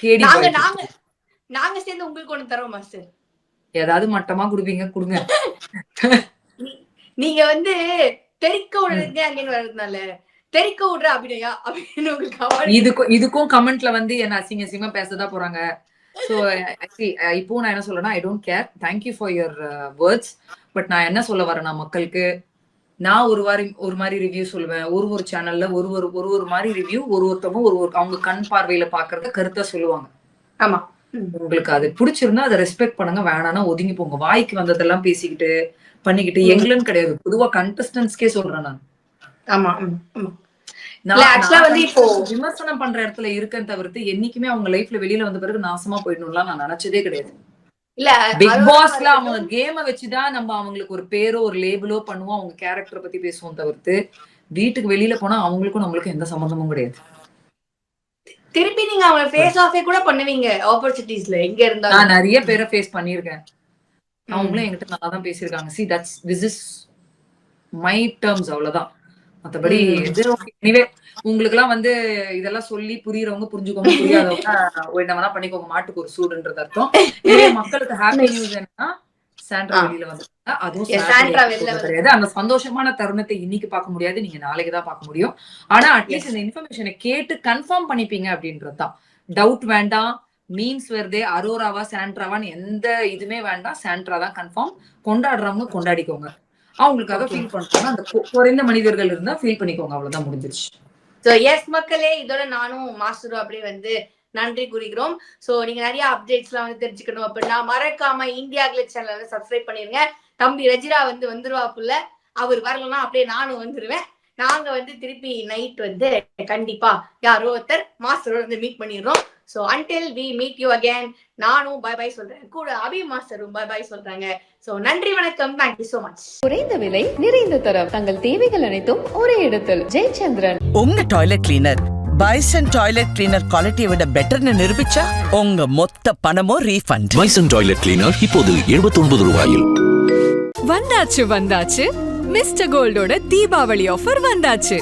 கேடி பாய். நாங்க சேர்ந்து உங்களுக்கு ஒண்ணு தரோம் மாஸ்டர். ஏதாவது மட்டமா குடுப்பீங்க, கொடுங்க. நீங்க வந்து தெறிக்க விடுறதுக்கு அங்கேன்னு வர்றதுனால தெறிக்க விடுற அபிநயா அப்படின்னு உங்களுக்கு இதுக்கும் கமெண்ட்ல வந்து என்ன அசிங்கமா பேசதான் போறாங்க. சோ இப்போ நான் என்ன சொல்றேன்னா, ஐ don't care. Thank you for your words. But நான் என்ன சொல்ல வரேன்னா, மக்களுக்கு நான் ஒரு மாதிரி ரிவ்யூ சொல்லுவேன். ஒரு சேனல்ல ஒரு மாதிரி ரிவ்யூ, ஒருத்தவங்க அவங்க கண் பார்வையில பாக்குறத கருத்தா சொல்லுவாங்க. ஆமா. உங்களுக்கு அது பிடிச்சிருந்தா அதை ரெஸ்பெக்ட் பண்ணுங்க, வேணானா ஒதுங்கி போங்க. வாய்க்கு வந்ததெல்லாம் பேசிக்கிட்டு பண்ணிக்கிட்டு எங்களுன்னு கிடையாது, பொதுவா கண்டஸ்டன்ஸ்க்கே சொல்றேன் நான். ஆமா. இப்போ விமர்சனம் பண்ற இடத்துல இருக்கேன் தவிர்த்து என்னைக்குமே அவங்க லைஃப்ல வெளியில வந்த பிறகு நாசமா போயிடணும்லாம் நான் நினைச்சதே கிடையாது. இல்ல பிக் பாஸ்ல அவங்க கேம வச்சுதான் நம்ம அவங்களுக்கு ஒரு பேரோ ஒரு லேபிளோ பண்ணுவோம், அவங்க கேரக்டரை பத்தி பேசுவோம் தவிர்த்து வீட்டுக்கு வெளியில போனா அவங்களுக்கும் நம்மளுக்கும் எந்த சம்பந்தமும் கிடையாது. திருப்பி நீங்க அவங்க ஃபேஸ் ஆஃபே கூட பண்ணுவீங்க ஆப்பர்ச்சுனிட்டிஸ்ல எங்க இருந்தா. நான் நிறைய பேரை ஃபேஸ் பண்ணிருக்கேன். அவங்களும் என்கிட்ட நல்லா தான் பேசியிருக்காங்க. see this is my terms. அவ்வளவுதான். மத்தபடி எனிவே உங்களுக்கு எல்லாம் வந்து இதெல்லாம் சொல்லி புரியறவங்க புரிஞ்சுக்கோங்க, புரியாதவங்க என்ன வேணா பண்ணிக்கோங்க. மாட்டுக்கு ஒரு சூடுன்றது அர்த்தம். இதே மக்களுக்கு ஹாப்பி நியூஸ் என்னன்னா சாண்ட்ரா வெளியில வந்துட்டாங்க. அதுவும் கிடையாது. அந்த சந்தோஷமான தருணத்தை இன்னைக்கு பார்க்க முடியாது, நீங்க நாளைக்கு தான் பார்க்க முடியும். ஆனா அட்லீஸ்ட் இந்த இன்ஃபர்மேஷனை கேட்டு கன்ஃபார்ம் பண்ணிப்பீங்க அப்படின்றதுதான். டவுட் வேண்டாம். மீம்ஸ் வருதே அரோராவா சாண்ட்ராவான்னு எந்த இதுமே வேண்டாம். சாண்ட்ரா தான் கன்ஃபார்ம். கொண்டாடுறவங்க கொண்டாடிக்கோங்க, அவங்களுக்காக ஃபீல் பண்றாங்க. அந்த குறைந்த மனிதர்கள் இருந்தா ஃபீல் பண்ணிக்கோங்க, அவ்வளவுதான், முடிஞ்சிருச்சு. சோ எஸ் மக்களே, இதோட நானும் மாஸ்டரும் அப்படியே வந்து நன்றி கூறுகிறோம். சோ நீங்க நிறைய அப்டேட்ஸ் எல்லாம் வந்து தெரிஞ்சுக்கணும் அப்படின்னா மறக்காம இந்தியா கிளிட்ஸ் சேனல் வந்து சப்ஸ்கிரைப் பண்ணிருங்க. தம்பி ரஜிரா வந்து வந்துருவாப்புல, அவர் வரலன்னா அப்படியே நானும் வந்துருவேன். நாங்க வந்து திருப்பி நைட் வந்து கண்டிப்பா யாரோ ஒருத்தர் மாஸ்டரோட வந்து மீட் பண்ணிடுறோம். So until we meet you again, நானும் bye bye சொல்றேன், கூட அபி மாஸ்டரும் bye bye சொல்றாங்க. So நன்றி, வணக்கம், thank you so much. குறைந்த விலை நிறைந்த தரம், தங்கள் தேவைகள் அனைத்தும் ஒரே இடத்தில். ஜெயச்சந்திரன். உங்க toilet cleaner bison toilet cleaner குவாலிட்டியை விட பெட்டர்னு நிரூபிச்சா உங்க மொத்த பணமும் ரீஃபண்ட். பைசன் டாய்லெட் கிளீனர் இப்போது 79 ரூபாயில். வந்தாச்சு மிஸ்டர் கோல்டோட தீபாவளி ஆஃபர் வந்தாச்சு.